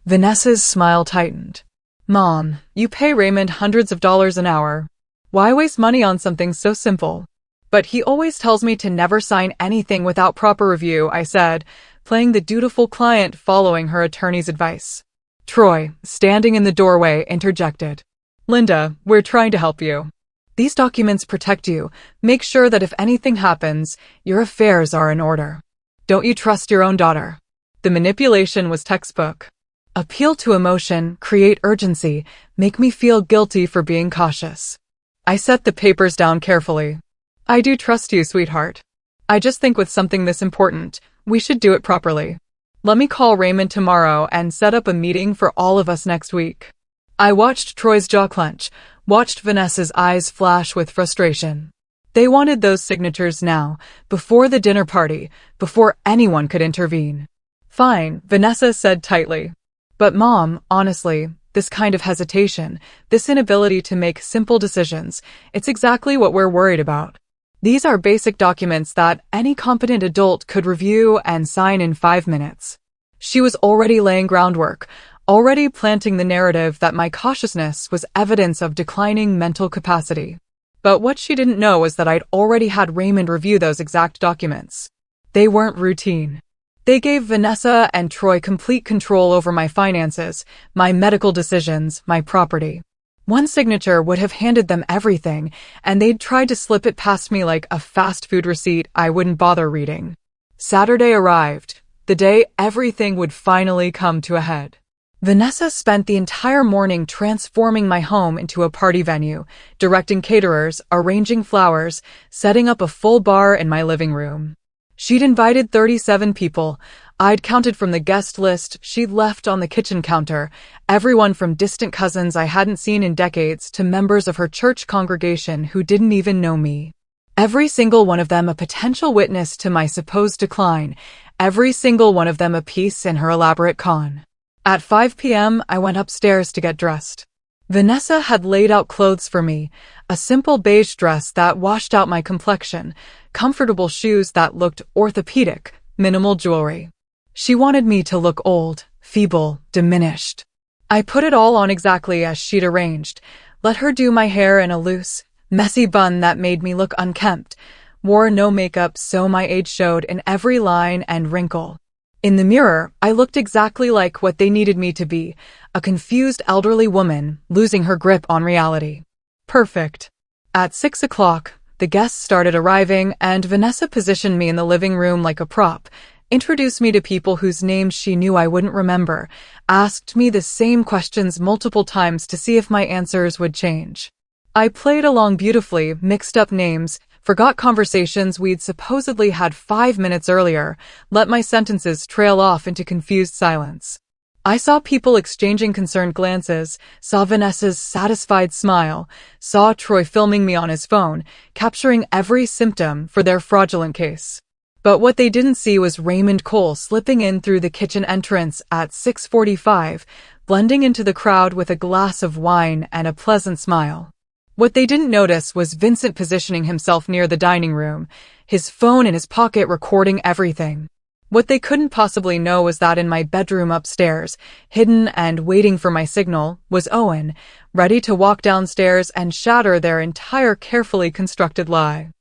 Vanessa's smile tightened. "Mom, you pay Raymond hundreds of dollars an hour. Why waste money on something so simple?" "But he always tells me to never sign anything without proper review," I said, playing the dutiful client following her attorney's advice. Troy, standing in the doorway, interjected. "Linda, we're trying to help you. These documents protect you. Make sure that if anything happens, your affairs are in order. Don't you trust your own daughter?" The manipulation was textbook. Appeal to emotion, create urgency, make me feel guilty for being cautious. I set the papers down carefully. "I do trust you, sweetheart. I just think with something this important, we should do it properly. Let me call Raymond tomorrow and set up a meeting for all of us next week." I watched Troy's jaw clench, watched Vanessa's eyes flash with frustration. They wanted those signatures now, before the dinner party, before anyone could intervene. "Fine," Vanessa said tightly. "But Mom, honestly, this kind of hesitation, this inability to make simple decisions, it's exactly what we're worried about. These are basic documents that any competent adult could review and sign in 5 minutes." She was already laying groundwork, already planting the narrative that my cautiousness was evidence of declining mental capacity. But what she didn't know was that I'd already had Raymond review those exact documents. They weren't routine. They gave Vanessa and Troy complete control over my finances, my medical decisions, my property. One signature would have handed them everything, and they'd tried to slip it past me like a fast food receipt I wouldn't bother reading. Saturday arrived, the day everything would finally come to a head. Vanessa spent the entire morning transforming my home into a party venue, directing caterers, arranging flowers, setting up a full bar in my living room. She'd invited 37 people. I'd counted from the guest list she'd left on the kitchen counter, everyone from distant cousins I hadn't seen in decades to members of her church congregation who didn't even know me. Every single one of them a potential witness to my supposed decline, every single one of them a piece in her elaborate con. At 5 p.m., I went upstairs to get dressed. Vanessa had laid out clothes for me, a simple beige dress that washed out my complexion, comfortable shoes that looked orthopedic, minimal jewelry. She wanted me to look old, feeble, diminished. I put it all on exactly as she'd arranged, let her do my hair in a loose, messy bun that made me look unkempt, wore no makeup so my age showed in every line and wrinkle. In the mirror, I looked exactly like what they needed me to be, a confused elderly woman losing her grip on reality. Perfect. At 6 o'clock, the guests started arriving and Vanessa positioned me in the living room like a prop, introduced me to people whose names she knew I wouldn't remember, asked me the same questions multiple times to see if my answers would change. I played along beautifully, mixed up names, forgot conversations we'd supposedly had 5 minutes earlier, let my sentences trail off into confused silence. I saw people exchanging concerned glances, saw Vanessa's satisfied smile, saw Troy filming me on his phone, capturing every symptom for their fraudulent case. But what they didn't see was Raymond Cole slipping in through the kitchen entrance at 6:45, blending into the crowd with a glass of wine and a pleasant smile. What they didn't notice was Vincent positioning himself near the dining room, his phone in his pocket recording everything. What they couldn't possibly know was that in my bedroom upstairs, hidden and waiting for my signal, was Owen, ready to walk downstairs and shatter their entire carefully constructed lie.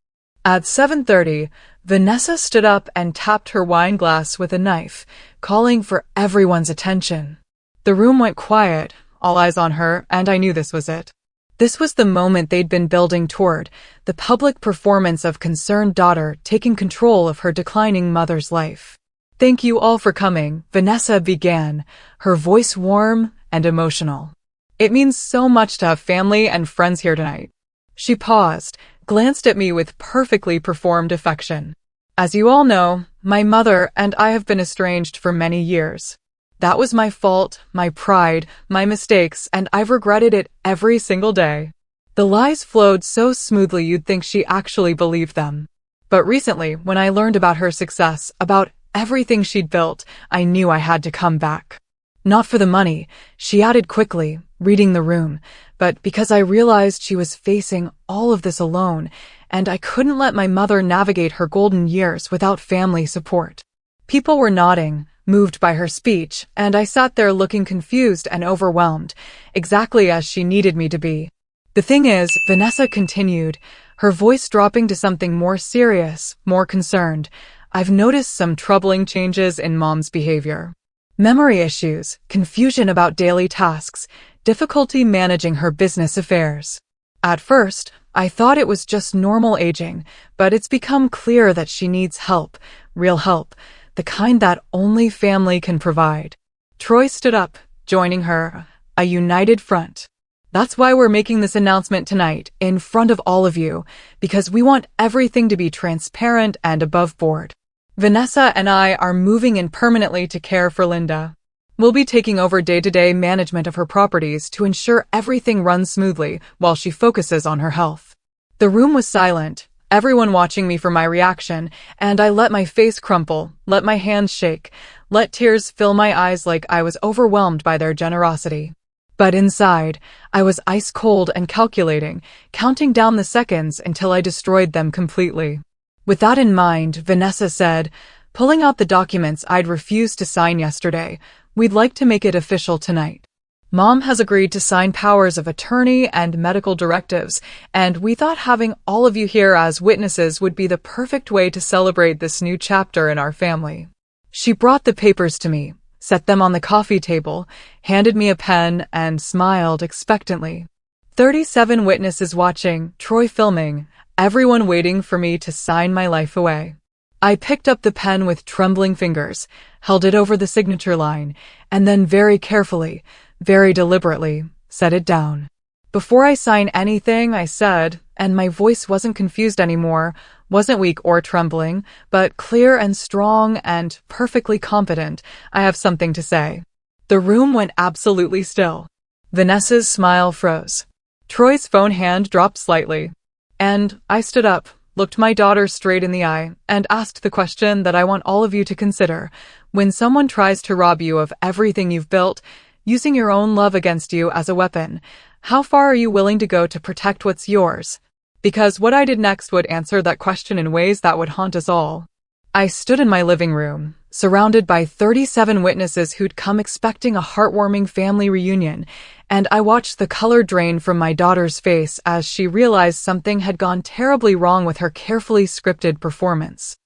At 7:30, Vanessa stood up and tapped her wine glass with a knife, calling for everyone's attention. The room went quiet, all eyes on her, and I knew this was it. This was the moment they'd been building toward, the public performance of concerned daughter taking control of her declining mother's life. "Thank you all for coming," Vanessa began, her voice warm and emotional. "It means so much to have family and friends here tonight." She paused, glanced at me with perfectly performed affection. "As you all know, my mother and I have been estranged for many years. That was my fault, my pride, my mistakes, and I've regretted it every single day." The lies flowed so smoothly you'd think she actually believed them. But recently, when I learned about her success, about everything she'd built, I knew I had to come back. "Not for the money," she added quickly, reading the room, but because I realized she was facing all of this alone, and I couldn't let my mother navigate her golden years without family support. People were nodding, moved by her speech, and I sat there looking confused and overwhelmed, exactly as she needed me to be. "The thing is," Vanessa continued, her voice dropping to something more serious, more concerned, "I've noticed some troubling changes in Mom's behavior. Memory issues, confusion about daily tasks, difficulty managing her business affairs. At first, I thought it was just normal aging, but it's become clear that she needs help, real help, the kind that only family can provide." Troy stood up, joining her, a united front. "That's why we're making this announcement tonight, in front of all of you, because we want everything to be transparent and above board. Vanessa and I are moving in permanently to care for Linda. We'll be taking over day-to-day management of her properties to ensure everything runs smoothly while she focuses on her health." The room was silent, everyone watching me for my reaction, and I let my face crumple, let my hands shake, let tears fill my eyes like I was overwhelmed by their generosity. But inside, I was ice-cold and calculating, counting down the seconds until I destroyed them completely. With that in mind, Vanessa said, pulling out the documents I'd refused to sign yesterday, "We'd like to make it official tonight. Mom has agreed to sign powers of attorney and medical directives, and we thought having all of you here as witnesses would be the perfect way to celebrate this new chapter in our family." She brought the papers to me, set them on the coffee table, handed me a pen, and smiled expectantly. 37 witnesses watching, Troy filming, everyone waiting for me to sign my life away. I picked up the pen with trembling fingers, held it over the signature line, and then very carefully, very deliberately, set it down. Before I sign anything, I said, and my voice wasn't confused anymore, wasn't weak or trembling, but clear and strong and perfectly confident, I have something to say. The room went absolutely still. Vanessa's smile froze. Troy's phone hand dropped slightly. And I stood up, looked my daughter straight in the eye, and asked the question that I want all of you to consider. When someone tries to rob you of everything you've built, using your own love against you as a weapon, how far are you willing to go to protect what's yours? Because what I did next would answer that question in ways that would haunt us all. I stood in my living room, surrounded by 37 witnesses who'd come expecting a heartwarming family reunion, and I watched the color drain from my daughter's face as she realized something had gone terribly wrong with her carefully scripted performance.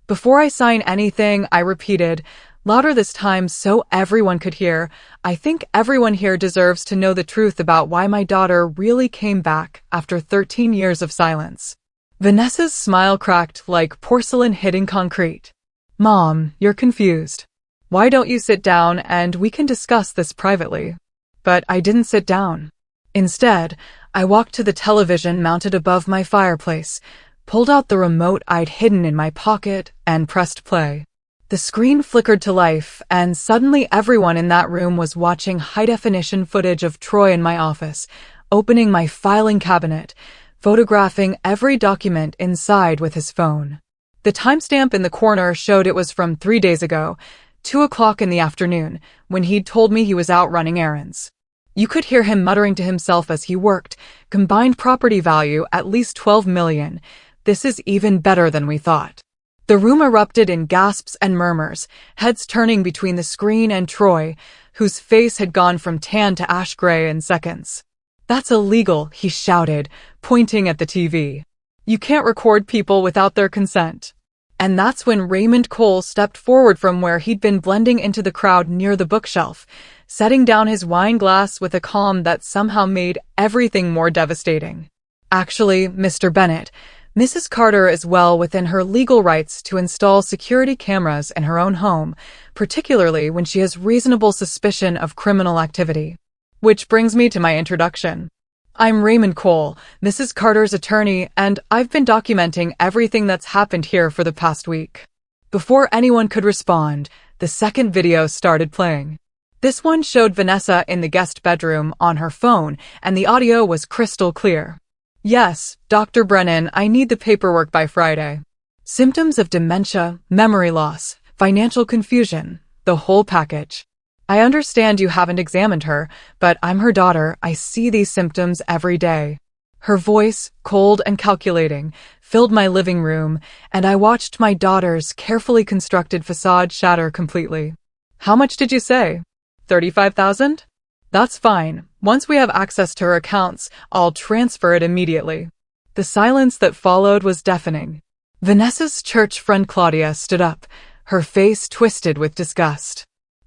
Before I sign anything, I repeated, louder this time so everyone could hear, I think everyone here deserves to know the truth about why my daughter really came back after 13 years of silence. Vanessa's smile cracked like porcelain hitting concrete. Mom, you're confused. Why don't you sit down and we can discuss this privately? But I didn't sit down. Instead, I walked to the television mounted above my fireplace, pulled out the remote I'd hidden in my pocket, and pressed play. The screen flickered to life, and suddenly everyone in that room was watching high-definition footage of Troy in my office, opening my filing cabinet, photographing every document inside with his phone. The timestamp in the corner showed it was from 3 days ago, 2 o'clock in the afternoon, when he'd told me he was out running errands. You could hear him muttering to himself as he worked, combined property value at least 12 million. This is even better than we thought. The room erupted in gasps and murmurs, heads turning between the screen and Troy, whose face had gone from tan to ash gray in seconds. That's illegal, he shouted, pointing at the TV. You can't record people without their consent. And that's when Raymond Cole stepped forward from where he'd been blending into the crowd near the bookshelf, setting down his wine glass with a calm that somehow made everything more devastating. Actually, Mr. Bennett, Mrs. Carter is well within her legal rights to install security cameras in her own home, particularly when she has reasonable suspicion of criminal activity. Which brings me to my introduction. I'm Raymond Cole, Mrs. Carter's attorney, and I've been documenting everything that's happened here for the past week. Before anyone could respond, the second video started playing. This one showed Vanessa in the guest bedroom on her phone, and the audio was crystal clear. Yes, Dr. Brennan, I need the paperwork by Friday. Symptoms of dementia, memory loss, financial confusion, the whole package. I understand you haven't examined her, but I'm her daughter. I see these symptoms every day. Her voice, cold and calculating, filled my living room, and I watched my daughter's carefully constructed facade shatter completely. How much did you say? 35,000? That's fine. Once we have access to her accounts, I'll transfer it immediately. The silence that followed was deafening. Vanessa's church friend Claudia stood up, her face twisted with disgust.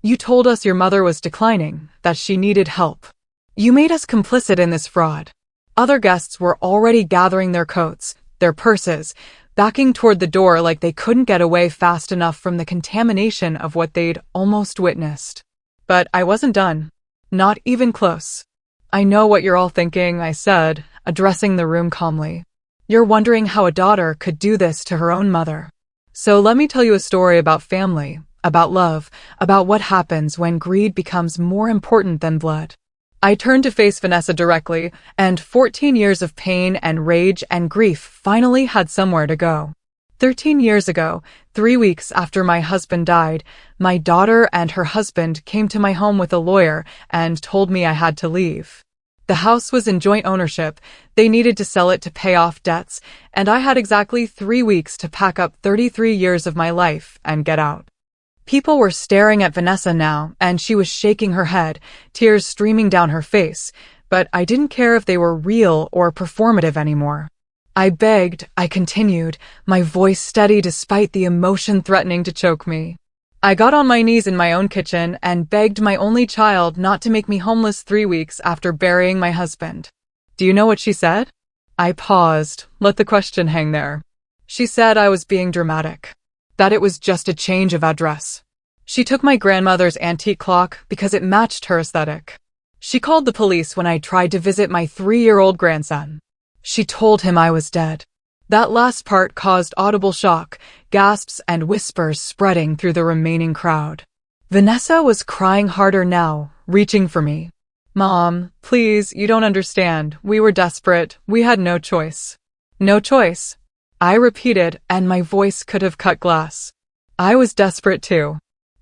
You told us your mother was declining, that she needed help. You made us complicit in this fraud. Other guests were already gathering their coats, their purses, backing toward the door like they couldn't get away fast enough from the contamination of what they'd almost witnessed. But I wasn't done. Not even close. I know what you're all thinking, I said, addressing the room calmly. You're wondering how a daughter could do this to her own mother. So let me tell you a story about family, about love, about what happens when greed becomes more important than blood. I turned to face Vanessa directly, and 14 years of pain and rage and grief finally had somewhere to go. 13 years ago, 3 weeks after my husband died, my daughter and her husband came to my home with a lawyer and told me I had to leave. The house was in joint ownership, they needed to sell it to pay off debts, and I had exactly 3 weeks to pack up 33 years of my life and get out. People were staring at Vanessa now, and she was shaking her head, tears streaming down her face, but I didn't care if they were real or performative anymore. I begged, I continued, my voice steady despite the emotion threatening to choke me. I got on my knees in my own kitchen and begged my only child not to make me homeless 3 weeks after burying my husband. Do you know what she said? I paused, let the question hang there. She said I was being dramatic, that it was just a change of address. She took my grandmother's antique clock because it matched her aesthetic. She called the police when I tried to visit my 3-year-old grandson. She told him I was dead. That last part caused audible shock, gasps and whispers spreading through the remaining crowd. Vanessa was crying harder now, reaching for me. Mom, please, you don't understand. We were desperate. We had no choice. No choice. I repeated, and my voice could have cut glass. I was desperate too.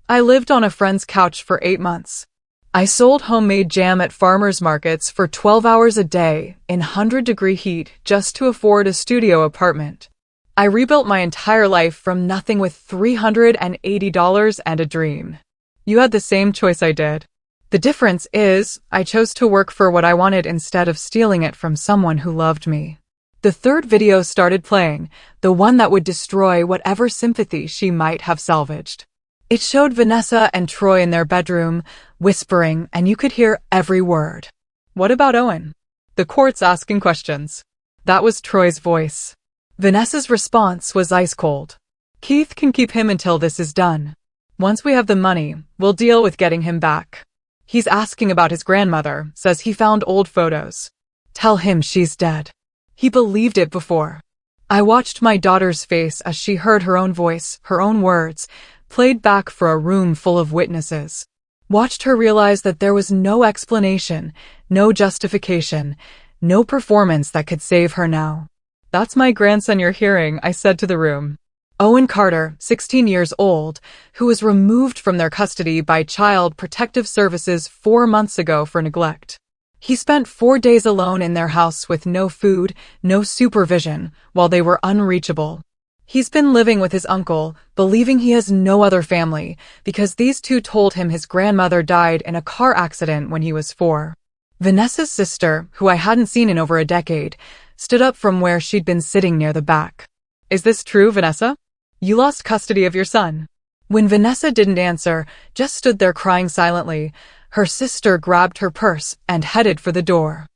I lived on a friend's couch for 8 months. I sold homemade jam at farmers markets for 12 hours a day in 100-degree heat just to afford a studio apartment. I rebuilt my entire life from nothing with $380 and a dream. You had the same choice I did. The difference is, I chose to work for what I wanted instead of stealing it from someone who loved me. The third video started playing, the one that would destroy whatever sympathy she might have salvaged. It showed Vanessa and Troy in their bedroom, whispering, and you could hear every word. What about Owen? The court's asking questions. That was Troy's voice. Vanessa's response was ice cold. Keith can keep him until this is done. Once we have the money, we'll deal with getting him back. He's asking about his grandmother, says he found old photos. Tell him she's dead. He believed it before. I watched my daughter's face as she heard her own voice, her own words, played back for a room full of witnesses. Watched her realize that there was no explanation, no justification, no performance that could save her now. That's my grandson you're hearing, I said to the room. Owen Carter, 16 years old, who was removed from their custody by Child Protective Services 4 months ago for neglect. He spent 4 days alone in their house with no food, no supervision, while they were unreachable. He's been living with his uncle, believing he has no other family, because these two told him his grandmother died in a car accident when he was 4. Vanessa's sister, who I hadn't seen in over a decade, stood up from where she'd been sitting near the back. Is this true, Vanessa? You lost custody of your son. When Vanessa didn't answer, just stood there crying silently, her sister grabbed her purse and headed for the door.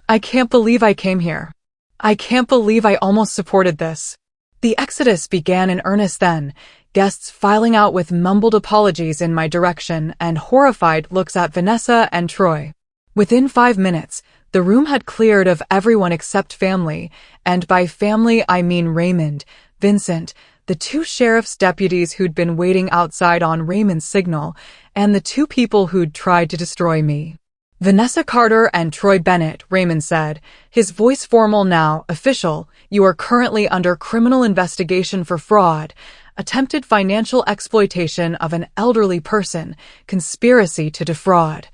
I can't believe I came here. I can't believe I almost supported this. The exodus began in earnest then, guests filing out with mumbled apologies in my direction and horrified looks at Vanessa and Troy. Within 5 minutes, the room had cleared of everyone except family, and by family I mean Raymond, Vincent, the 2 sheriff's deputies who'd been waiting outside on Raymond's signal, and the 2 people who'd tried to destroy me. Vanessa Carter and Troy Bennett, Raymond said, his voice formal now, official, you are currently under criminal investigation for fraud, attempted financial exploitation of an elderly person, conspiracy to defraud,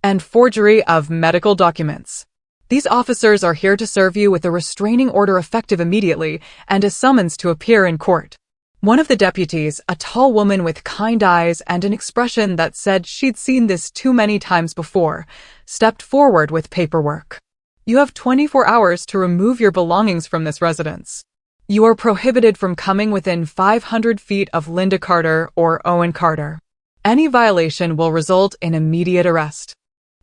and forgery of medical documents. These officers are here to serve you with a restraining order effective immediately and a summons to appear in court. One of the deputies, a tall woman with kind eyes and an expression that said she'd seen this too many times before, stepped forward with paperwork. You have 24 hours to remove your belongings from this residence. You are prohibited from coming within 500 feet of Linda Carter or Owen Carter. Any violation will result in immediate arrest.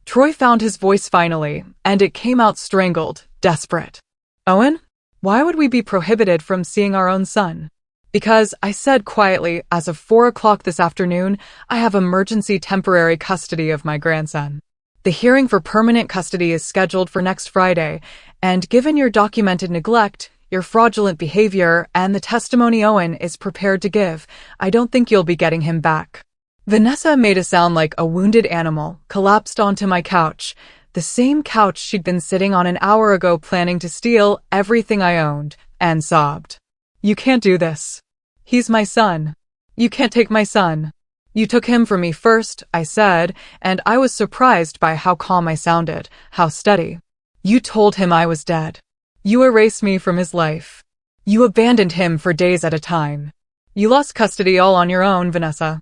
Troy found his voice finally, and it came out strangled, desperate. Owen? Why would we be prohibited from seeing our own son? Because, I said quietly, as of 4 o'clock this afternoon, I have emergency temporary custody of my grandson. The hearing for permanent custody is scheduled for next Friday, and given your documented neglect, your fraudulent behavior, and the testimony Owen is prepared to give, I don't think you'll be getting him back. Vanessa made a sound like a wounded animal, collapsed onto my couch, the same couch she'd been sitting on an hour ago planning to steal everything I owned, and sobbed. You can't do this. He's my son. You can't take my son. You took him from me first, I said, and I was surprised by how calm I sounded, how steady. You told him I was dead. You erased me from his life. You abandoned him for days at a time. You lost custody all on your own, Vanessa.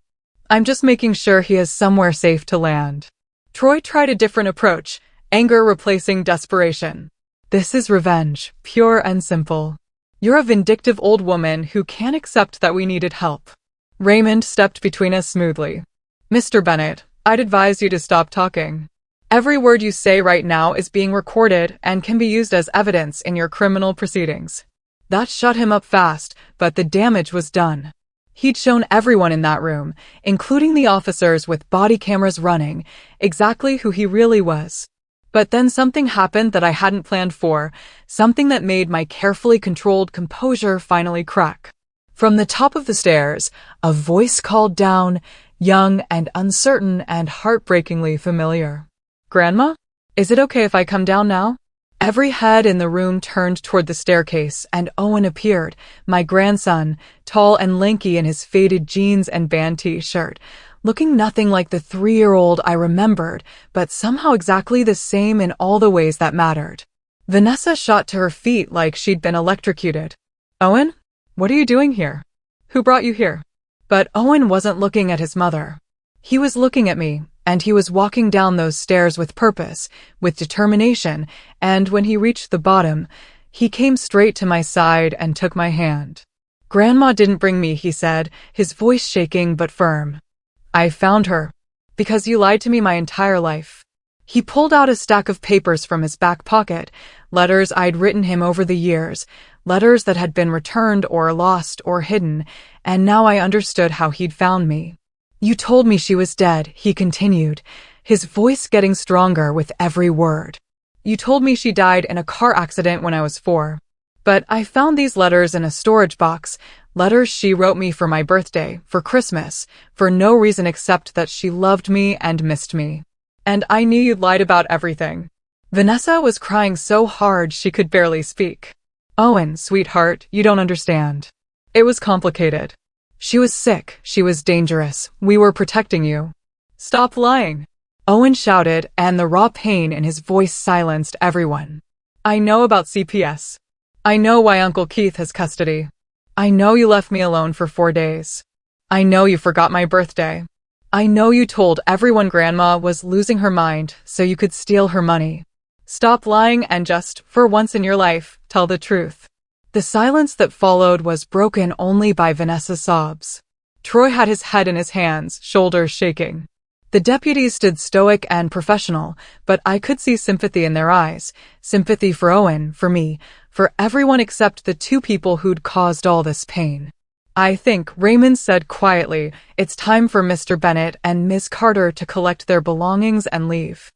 I'm just making sure he has somewhere safe to land. Troy tried a different approach, anger replacing desperation. This is revenge, pure and simple. You're a vindictive old woman who can't accept that we needed help. Raymond stepped between us smoothly. Mr. Bennett, I'd advise you to stop talking. Every word you say right now is being recorded and can be used as evidence in your criminal proceedings. That shut him up fast, but the damage was done. He'd shown everyone in that room, including the officers with body cameras running, exactly who he really was. But then something happened that I hadn't planned for, something that made my carefully controlled composure finally crack. From the top of the stairs, a voice called down, young and uncertain and heartbreakingly familiar. "Grandma? Is it okay if I come down now?" Every head in the room turned toward the staircase, and Owen appeared, my grandson, tall and lanky in his faded jeans and band t-shirt, looking nothing like the 3-year-old I remembered, but somehow exactly the same in all the ways that mattered. Vanessa shot to her feet like she'd been electrocuted. "Owen? What are you doing here? Who brought you here?" But Owen wasn't looking at his mother. He was looking at me, and he was walking down those stairs with purpose, with determination, and when he reached the bottom, he came straight to my side and took my hand. "Grandma didn't bring me," he said, his voice shaking but firm. "I found her. Because you lied to me my entire life." He pulled out a stack of papers from his back pocket, letters I'd written him over the years, letters that had been returned or lost or hidden, and now I understood how he'd found me. "You told me she was dead," he continued, his voice getting stronger with every word. "You told me she died in a car accident when I was 4. But I found these letters in a storage box, letters she wrote me for my birthday, for Christmas, for no reason except that she loved me and missed me. And I knew you'd lied about everything." Vanessa was crying so hard she could barely speak. "Owen, sweetheart, you don't understand. It was complicated. She was sick, she was dangerous, we were protecting you." "Stop lying," Owen shouted, and the raw pain in his voice silenced everyone. "I know about CPS. I know why Uncle Keith has custody. I know you left me alone for 4 days. I know you forgot my birthday. I know you told everyone Grandma was losing her mind so you could steal her money. Stop lying and just, for once in your life, tell the truth." The silence that followed was broken only by Vanessa's sobs. Troy had his head in his hands, shoulders shaking. The deputies stood stoic and professional, but I could see sympathy in their eyes. Sympathy for Owen, for me, for everyone except the 2 people who'd caused all this pain. "I think," Raymond said quietly, "it's time for Mr. Bennett and Ms. Carter to collect their belongings and leave."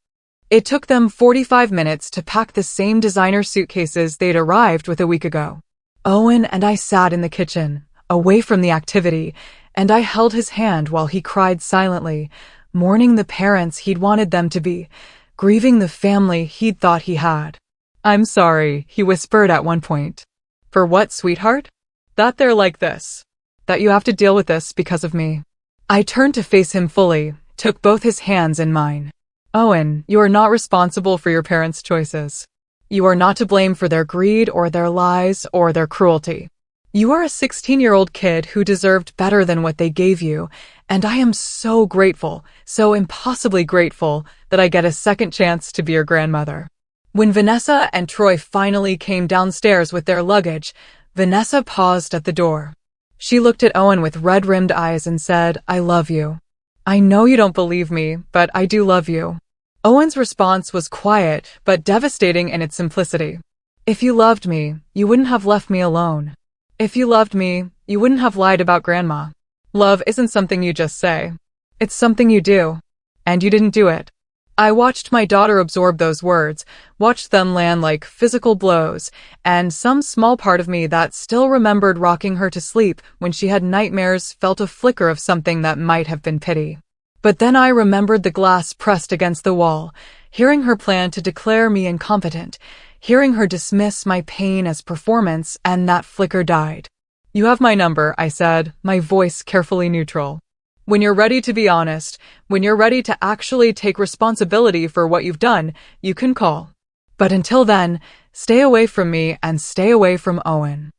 It took them 45 minutes to pack the same designer suitcases they'd arrived with a week ago. Owen and I sat in the kitchen, away from the activity, and I held his hand while he cried silently, mourning the parents he'd wanted them to be, grieving the family he'd thought he had. "I'm sorry," he whispered at one point. "For what, sweetheart?" "That they're like this. That you have to deal with this because of me." I turned to face him fully, took both his hands in mine. "Owen, you are not responsible for your parents' choices. You are not to blame for their greed or their lies or their cruelty. You are a 16-year-old kid who deserved better than what they gave you, and I am so grateful, so impossibly grateful, that I get a second chance to be your grandmother." When Vanessa and Troy finally came downstairs with their luggage, Vanessa paused at the door. She looked at Owen with red-rimmed eyes and said, "I love you. I know you don't believe me, but I do love you." Owen's response was quiet, but devastating in its simplicity. "If you loved me, you wouldn't have left me alone. If you loved me, you wouldn't have lied about Grandma. Love isn't something you just say. It's something you do. And you didn't do it." I watched my daughter absorb those words, watched them land like physical blows, and some small part of me that still remembered rocking her to sleep when she had nightmares felt a flicker of something that might have been pity. But then I remembered the glass pressed against the wall, hearing her plan to declare me incompetent, hearing her dismiss my pain as performance, and that flicker died. "You have my number," I said, my voice carefully neutral. "When you're ready to be honest, when you're ready to actually take responsibility for what you've done, you can call. But until then, stay away from me and stay away from Owen."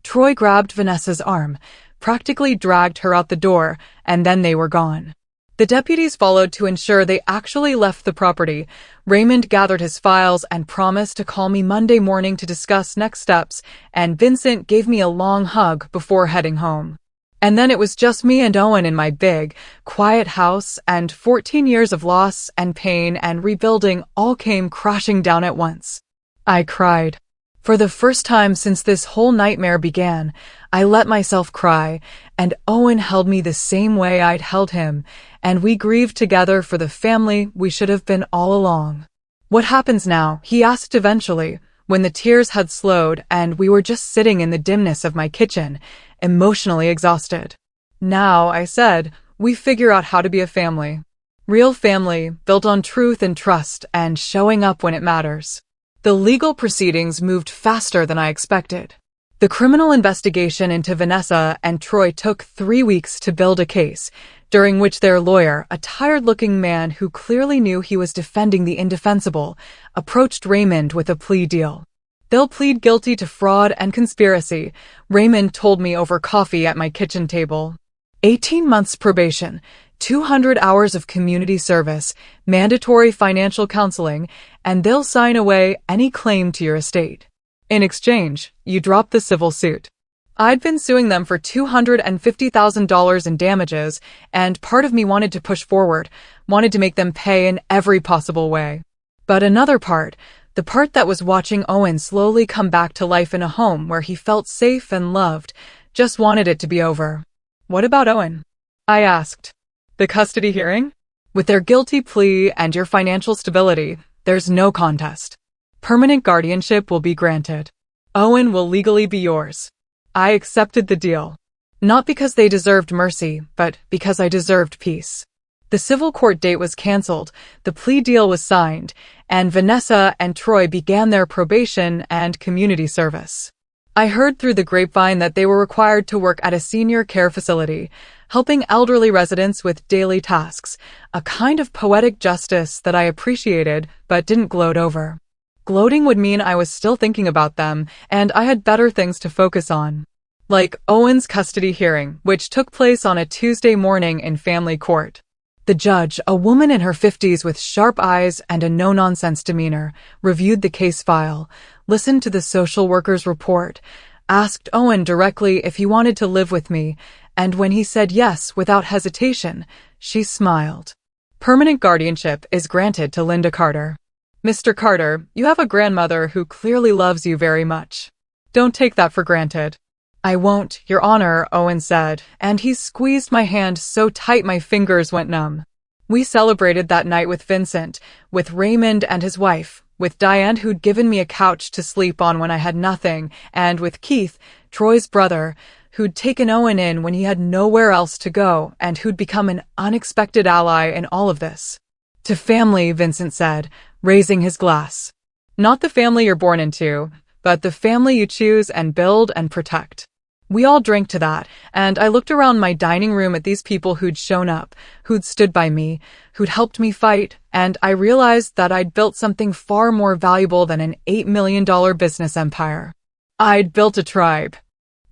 Troy grabbed Vanessa's arm, practically dragged her out the door, and then they were gone. The deputies followed to ensure they actually left the property. Raymond gathered his files and promised to call me Monday morning to discuss next steps, and Vincent gave me a long hug before heading home. And then it was just me and Owen in my big, quiet house, and 14 years of loss and pain and rebuilding all came crashing down at once. I cried. For the first time since this whole nightmare began, I let myself cry, and Owen held me the same way I'd held him, and we grieved together for the family we should have been all along. What happens now? He asked eventually, when the tears had slowed and we were just sitting in the dimness of my kitchen, emotionally exhausted. Now, I said, we figure out how to be a family. Real family, built on truth and trust and showing up when it matters. The legal proceedings moved faster than I expected. The criminal investigation into Vanessa and Troy took 3 weeks to build a case, during which their lawyer, a tired-looking man who clearly knew he was defending the indefensible, approached Raymond with a plea deal. They'll plead guilty to fraud and conspiracy, Raymond told me over coffee at my kitchen table. 18 months probation, 200 hours of community service, mandatory financial counseling, and they'll sign away any claim to your estate. In exchange, you drop the civil suit. I'd been suing them for $250,000 in damages, and part of me wanted to push forward, wanted to make them pay in every possible way. But another part, the part that was watching Owen slowly come back to life in a home where he felt safe and loved, just wanted it to be over. What about Owen? I asked. The custody hearing? With their guilty plea and your financial stability, there's no contest. Permanent guardianship will be granted. Owen will legally be yours. I accepted the deal. Not because they deserved mercy, but because I deserved peace. The civil court date was canceled, the plea deal was signed, and Vanessa and Troy began their probation and community service. I heard through the grapevine that they were required to work at a senior care facility, helping elderly residents with daily tasks, a kind of poetic justice that I appreciated but didn't gloat over. Gloating would mean I was still thinking about them, and I had better things to focus on. Like Owen's custody hearing, which took place on a Tuesday morning in family court. The judge, a woman in her 50s with sharp eyes and a no-nonsense demeanor, reviewed the case file, listened to the social worker's report, asked Owen directly if he wanted to live with me, and when he said yes without hesitation, she smiled. Permanent guardianship is granted to Linda Carter. Mr. Carter, you have a grandmother who clearly loves you very much. Don't take that for granted. I won't, Your Honor, Owen said, and he squeezed my hand so tight my fingers went numb. We celebrated that night with Vincent, with Raymond and his wife, with Diane who'd given me a couch to sleep on when I had nothing, and with Keith, Troy's brother, who'd taken Owen in when he had nowhere else to go and who'd become an unexpected ally in all of this. To family, Vincent said, raising his glass. Not the family you're born into, but the family you choose and build and protect. We all drank to that, and I looked around my dining room at these people who'd shown up, who'd stood by me, who'd helped me fight, and I realized that I'd built something far more valuable than an $8 million business empire. I'd built a tribe.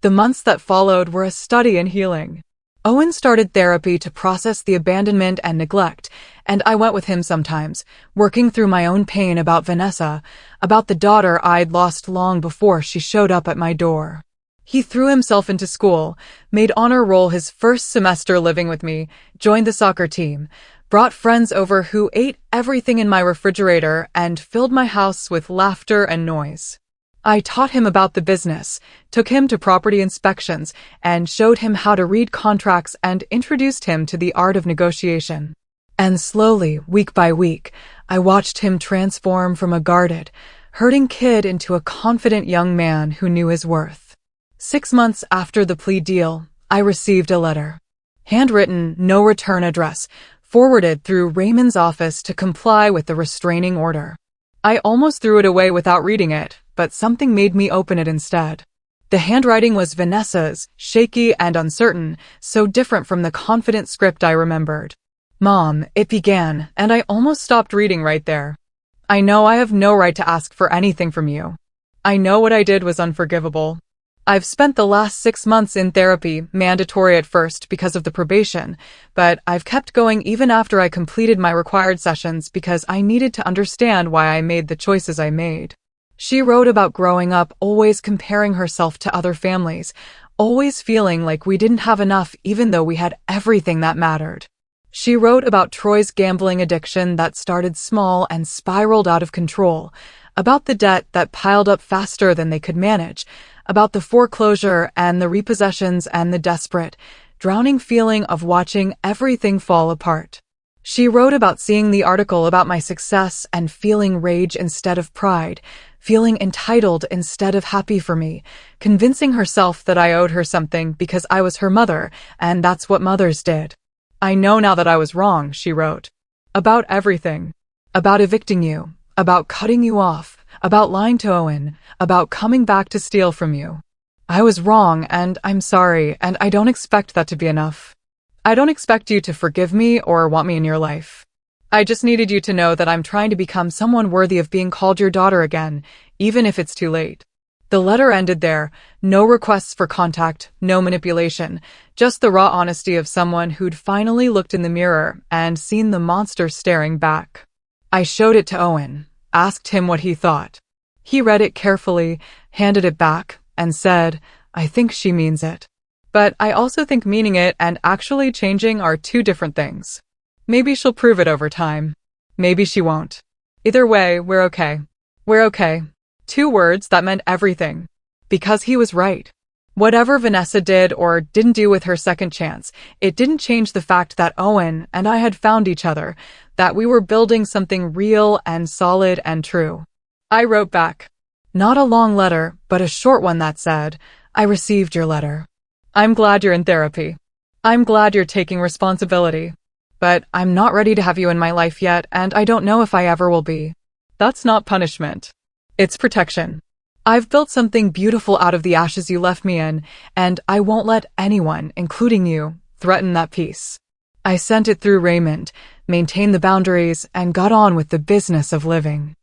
The months that followed were a study in healing. Owen started therapy to process the abandonment and neglect, and I went with him sometimes, working through my own pain about Vanessa, about the daughter I'd lost long before she showed up at my door. He threw himself into school, made honor roll his first semester living with me, joined the soccer team, brought friends over who ate everything in my refrigerator and filled my house with laughter and noise. I taught him about the business, took him to property inspections, and showed him how to read contracts and introduced him to the art of negotiation. And slowly, week by week, I watched him transform from a guarded, hurting kid into a confident young man who knew his worth. 6 months after the plea deal, I received a letter. Handwritten, no return address, forwarded through Raymond's office to comply with the restraining order. I almost threw it away without reading it, but something made me open it instead. The handwriting was Vanessa's, shaky and uncertain, so different from the confident script I remembered. Mom, it began, and I almost stopped reading right there. I know I have no right to ask for anything from you. I know what I did was unforgivable. I've spent the last 6 months in therapy, mandatory at first because of the probation, but I've kept going even after I completed my required sessions because I needed to understand why I made the choices I made. She wrote about growing up always comparing herself to other families, always feeling like we didn't have enough even though we had everything that mattered. She wrote about Troy's gambling addiction that started small and spiraled out of control, about the debt that piled up faster than they could manage, about the foreclosure and the repossessions and the desperate, drowning feeling of watching everything fall apart. She wrote about seeing the article about my success and feeling rage instead of pride, feeling entitled instead of happy for me, convincing herself that I owed her something because I was her mother, and that's what mothers did. I know now that I was wrong, she wrote. About everything. About evicting you, about cutting you off, about lying to Owen, about coming back to steal from you. I was wrong, and I'm sorry, and I don't expect that to be enough. I don't expect you to forgive me or want me in your life. I just needed you to know that I'm trying to become someone worthy of being called your daughter again, even if it's too late. The letter ended there, no requests for contact, no manipulation, just the raw honesty of someone who'd finally looked in the mirror and seen the monster staring back. I showed it to Owen, asked him what he thought. He read it carefully, handed it back, and said, "I think she means it. But I also think meaning it and actually changing are two different things. Maybe she'll prove it over time. Maybe she won't. Either way, we're okay. We're okay." 2 words that meant everything. Because he was right. Whatever Vanessa did or didn't do with her second chance, it didn't change the fact that Owen and I had found each other, that we were building something real and solid and true. I wrote back. Not a long letter, but a short one that said, "I received your letter. I'm glad you're in therapy. I'm glad you're taking responsibility. But I'm not ready to have you in my life yet, and I don't know if I ever will be. That's not punishment. It's protection. I've built something beautiful out of the ashes you left me in, and I won't let anyone, including you, threaten that peace." I sent it through Raymond, maintained the boundaries, and got on with the business of living.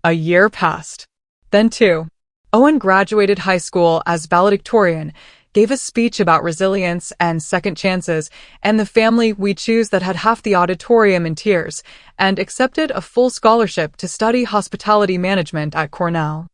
A year passed. Then 2. Owen graduated high school as valedictorian, gave a speech about resilience and second chances, and the family we choose that had half the auditorium in tears, and accepted a full scholarship to study hospitality management at Cornell.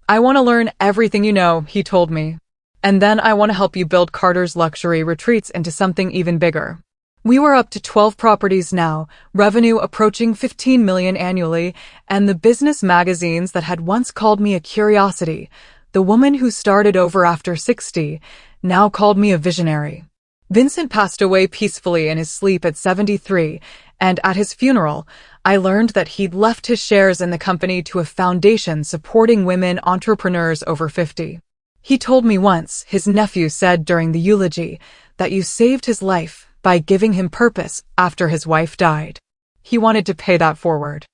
"I want to learn everything you know," he told me. "And then I want to help you build Carter's luxury retreats into something even bigger." We were up to 12 properties now, revenue approaching $15 million annually, and the business magazines that had once called me a curiosity, the woman who started over after 60, now called me a visionary. Vincent passed away peacefully in his sleep at 73, and at his funeral, I learned that he'd left his shares in the company to a foundation supporting women entrepreneurs over 50. He told me once, his nephew said during the eulogy, that you saved his life by giving him purpose after his wife died. He wanted to pay that forward.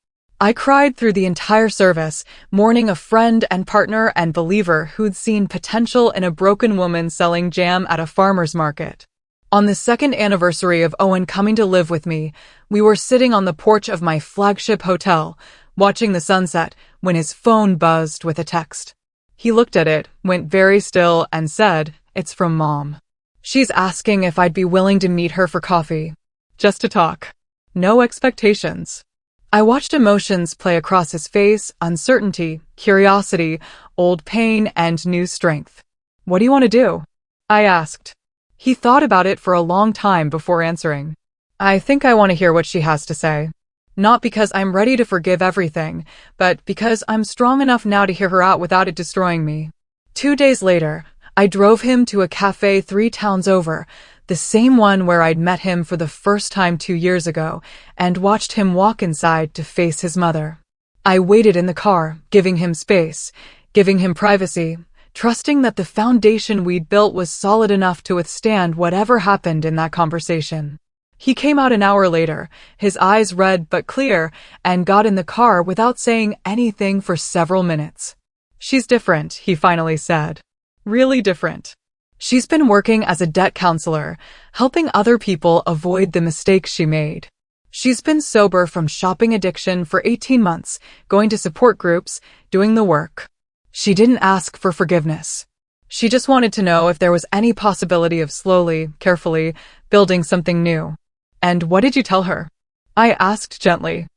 I cried through the entire service, mourning a friend and partner and believer who'd seen potential in a broken woman selling jam at a farmer's market. On the 2nd anniversary of Owen coming to live with me, we were sitting on the porch of my flagship hotel, watching the sunset, when his phone buzzed with a text. He looked at it, went very still, and said, "It's from Mom. She's asking if I'd be willing to meet her for coffee. Just to talk. No expectations." I watched emotions play across his face, uncertainty, curiosity, old pain, and new strength. "What do you want to do?" I asked. He thought about it for a long time before answering. "I think I want to hear what she has to say. Not because I'm ready to forgive everything, but because I'm strong enough now to hear her out without it destroying me." 2 days later, I drove him to a cafe 3 towns over, the same one where I'd met him for the first time 2 years ago, and watched him walk inside to face his mother. I waited in the car, giving him space, giving him privacy, trusting that the foundation we'd built was solid enough to withstand whatever happened in that conversation. He came out an hour later, his eyes red but clear, and got in the car without saying anything for several minutes. "She's different," he finally said. "Really different. She's been working as a debt counselor, helping other people avoid the mistakes she made. She's been sober from shopping addiction for 18 months, going to support groups, doing the work. She didn't ask for forgiveness. She just wanted to know if there was any possibility of slowly, carefully, building something new." "And what did you tell her?" I asked gently.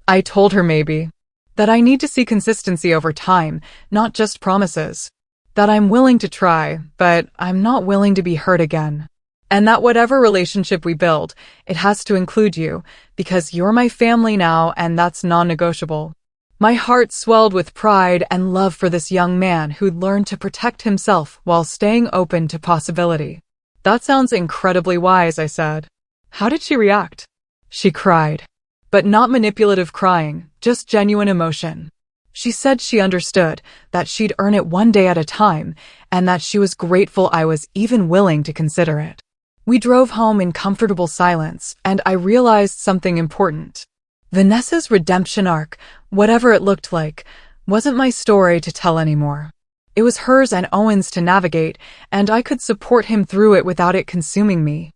"I told her maybe. That I need to see consistency over time, not just promises. that I'm willing to try, but I'm not willing to be hurt again. And that whatever relationship we build, it has to include you, because you're my family now and that's non-negotiable. My heart swelled with pride and love for this young man who'd learned to protect himself while staying open to possibility. That sounds incredibly wise, I said. How did she react? She cried. But not manipulative crying, just genuine emotion. She said she understood, that she'd earn it one day at a time, and that she was grateful I was even willing to consider it. We drove home in comfortable silence, and I realized something important. Vanessa's redemption arc, whatever it looked like, wasn't my story to tell anymore. It was hers and Owen's to navigate, and I could support him through it without it consuming me.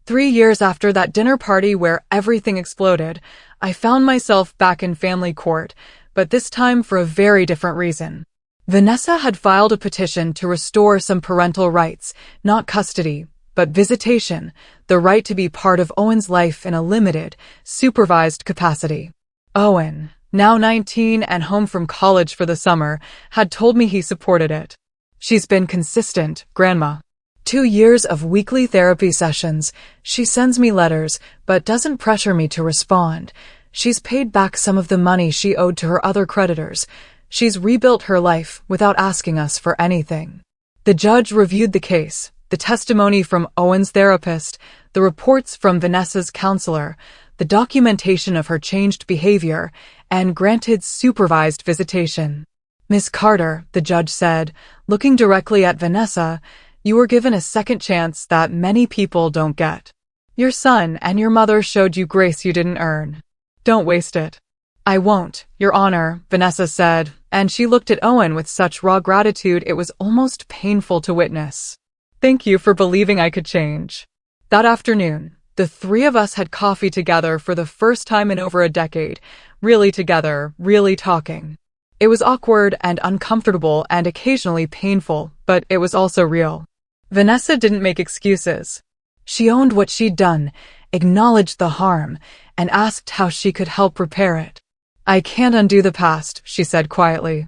3 years after that dinner party where everything exploded, I found myself back in family court, but this time for a very different reason. Vanessa had filed a petition to restore some parental rights, not custody, but visitation, the right to be part of Owen's life in a limited, supervised capacity. Owen, now 19 and home from college for the summer, had told me he supported it. She's been consistent, Grandma. 2 years of weekly therapy sessions. She sends me letters, but doesn't pressure me to respond. She's paid back some of the money she owed to her other creditors. She's rebuilt her life without asking us for anything. The judge reviewed the case, the testimony from Owen's therapist, the reports from Vanessa's counselor, the documentation of her changed behavior, and granted supervised visitation. Miss Carter, the judge said, looking directly at Vanessa, you were given a second chance that many people don't get. Your son and your mother showed you grace you didn't earn. Don't waste it. I won't, Your Honor, Vanessa said, and she looked at Owen with such raw gratitude it was almost painful to witness. Thank you for believing I could change. That afternoon, the three of us had coffee together for the first time in over a decade, really together, really talking. It was awkward and uncomfortable and occasionally painful, but it was also real. Vanessa didn't make excuses. She owned what she'd done, acknowledged the harm, and asked how she could help repair it. I can't undo the past, she said quietly.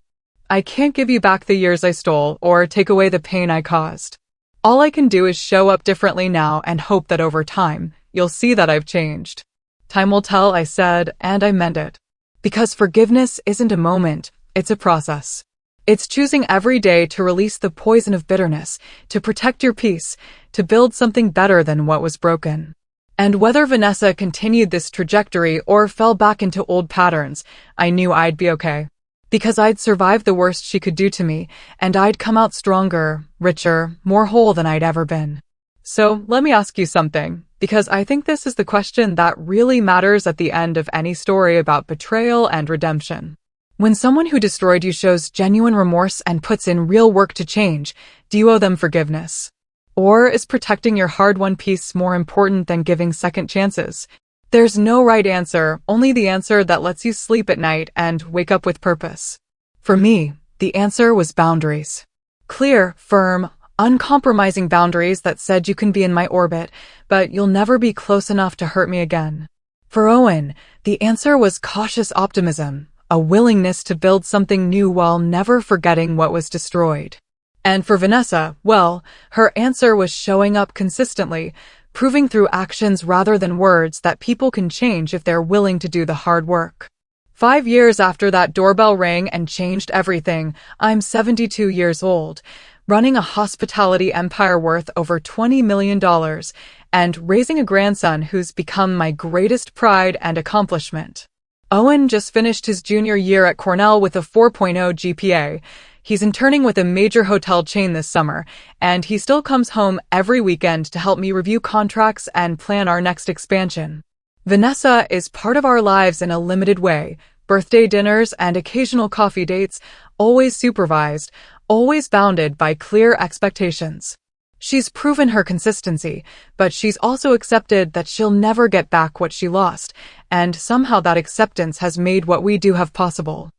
I can't give you back the years I stole or take away the pain I caused. All I can do is show up differently now and hope that over time, you'll see that I've changed. Time will tell, I said, and I meant it. Because forgiveness isn't a moment, it's a process. It's choosing every day to release the poison of bitterness, to protect your peace, to build something better than what was broken. And whether Vanessa continued this trajectory or fell back into old patterns, I knew I'd be okay. Because I'd survived the worst she could do to me, and I'd come out stronger, richer, more whole than I'd ever been. So, let me ask you something, because I think this is the question that really matters at the end of any story about betrayal and redemption. When someone who destroyed you shows genuine remorse and puts in real work to change, do you owe them forgiveness? Or is protecting your hard-won peace more important than giving second chances? There's no right answer, only the answer that lets you sleep at night and wake up with purpose. For me, the answer was boundaries. Clear, firm, uncompromising boundaries that said you can be in my orbit, but you'll never be close enough to hurt me again. For Owen, the answer was cautious optimism, a willingness to build something new while never forgetting what was destroyed. And for Vanessa, well, her answer was showing up consistently, proving through actions rather than words that people can change if they're willing to do the hard work. 5 years after that doorbell rang and changed everything, I'm 72 years old, running a hospitality empire worth over $20 million, and raising a grandson who's become my greatest pride and accomplishment. Owen just finished his junior year at Cornell with a 4.0 GPA. He's interning with a major hotel chain this summer, and he still comes home every weekend to help me review contracts and plan our next expansion. Vanessa is part of our lives in a limited way, birthday dinners and occasional coffee dates, always supervised, always bounded by clear expectations. She's proven her consistency, but she's also accepted that she'll never get back what she lost, and somehow that acceptance has made what we do have possible.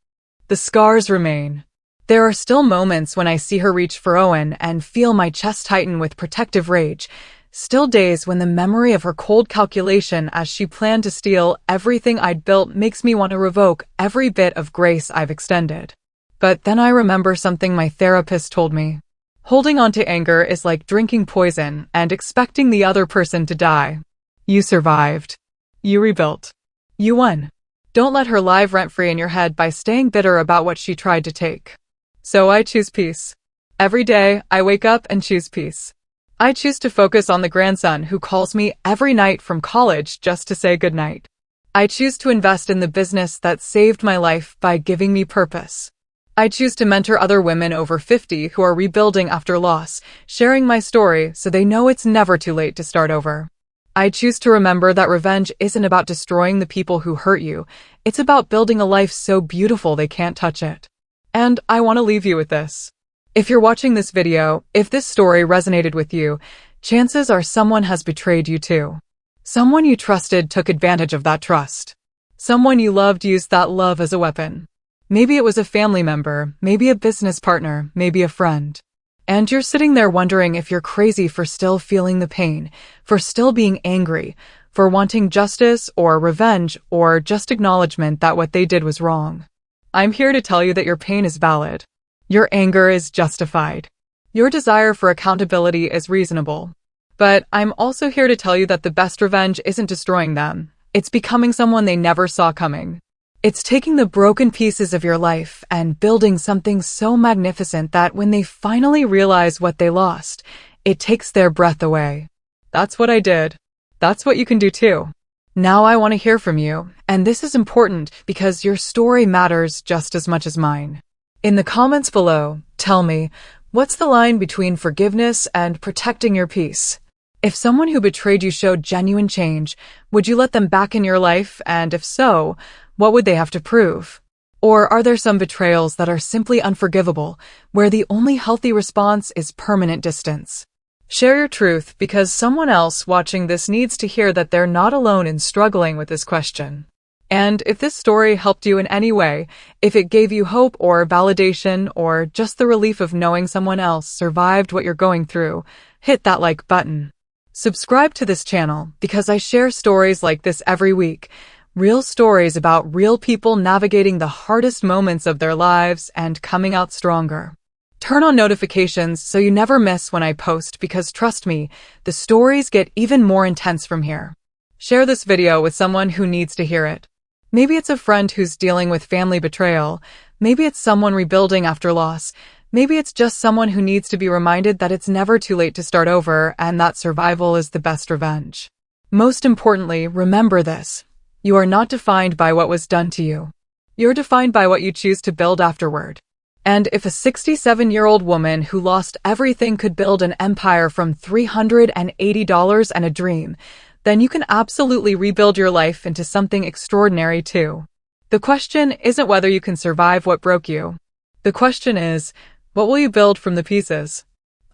The scars remain. There are still moments when I see her reach for Owen and feel my chest tighten with protective rage, still days when the memory of her cold calculation as she planned to steal everything I'd built makes me want to revoke every bit of grace I've extended. But then I remember something my therapist told me. Holding on to anger is like drinking poison and expecting the other person to die. You survived. You rebuilt. You won. Don't let her live rent-free in your head by staying bitter about what she tried to take. So I choose peace. Every day, I wake up and choose peace. I choose to focus on the grandson who calls me every night from college just to say goodnight. I choose to invest in the business that saved my life by giving me purpose. I choose to mentor other women over 50 who are rebuilding after loss, sharing my story so they know it's never too late to start over. I choose to remember that revenge isn't about destroying the people who hurt you. It's about building a life so beautiful they can't touch it. And I want to leave you with this. If you're watching this video, if this story resonated with you, chances are someone has betrayed you too. Someone you trusted took advantage of that trust. Someone you loved used that love as a weapon. Maybe it was a family member, maybe a business partner, maybe a friend. And you're sitting there wondering if you're crazy for still feeling the pain, for still being angry, for wanting justice or revenge or just acknowledgement that what they did was wrong. I'm here to tell you that your pain is valid. Your anger is justified. Your desire for accountability is reasonable. But I'm also here to tell you that the best revenge isn't destroying them. It's becoming someone they never saw coming. It's taking the broken pieces of your life and building something so magnificent that when they finally realize what they lost, it takes their breath away. That's what I did. That's what you can do too. Now I want to hear from you, and this is important because your story matters just as much as mine. In the comments below, tell me, what's the line between forgiveness and protecting your peace? If someone who betrayed you showed genuine change, would you let them back in your life? And if so, what would they have to prove? Or are there some betrayals that are simply unforgivable, where the only healthy response is permanent distance? Share your truth because someone else watching this needs to hear that they're not alone in struggling with this question. And if this story helped you in any way, if it gave you hope or validation or just the relief of knowing someone else survived what you're going through, hit that like button. Subscribe to this channel because I share stories like this every week. Real stories about real people navigating the hardest moments of their lives and coming out stronger. Turn on notifications so you never miss when I post because trust me, the stories get even more intense from here. Share this video with someone who needs to hear it. Maybe it's a friend who's dealing with family betrayal. Maybe it's someone rebuilding after loss. Maybe it's just someone who needs to be reminded that it's never too late to start over and that survival is the best revenge. Most importantly, remember this. You are not defined by what was done to you. You're defined by what you choose to build afterward. And if a 67-year-old woman who lost everything could build an empire from $380 and a dream, then you can absolutely rebuild your life into something extraordinary too. The question isn't whether you can survive what broke you. The question is, what will you build from the pieces?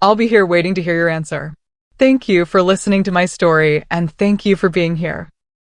I'll be here waiting to hear your answer. Thank you for listening to my story, and thank you for being here.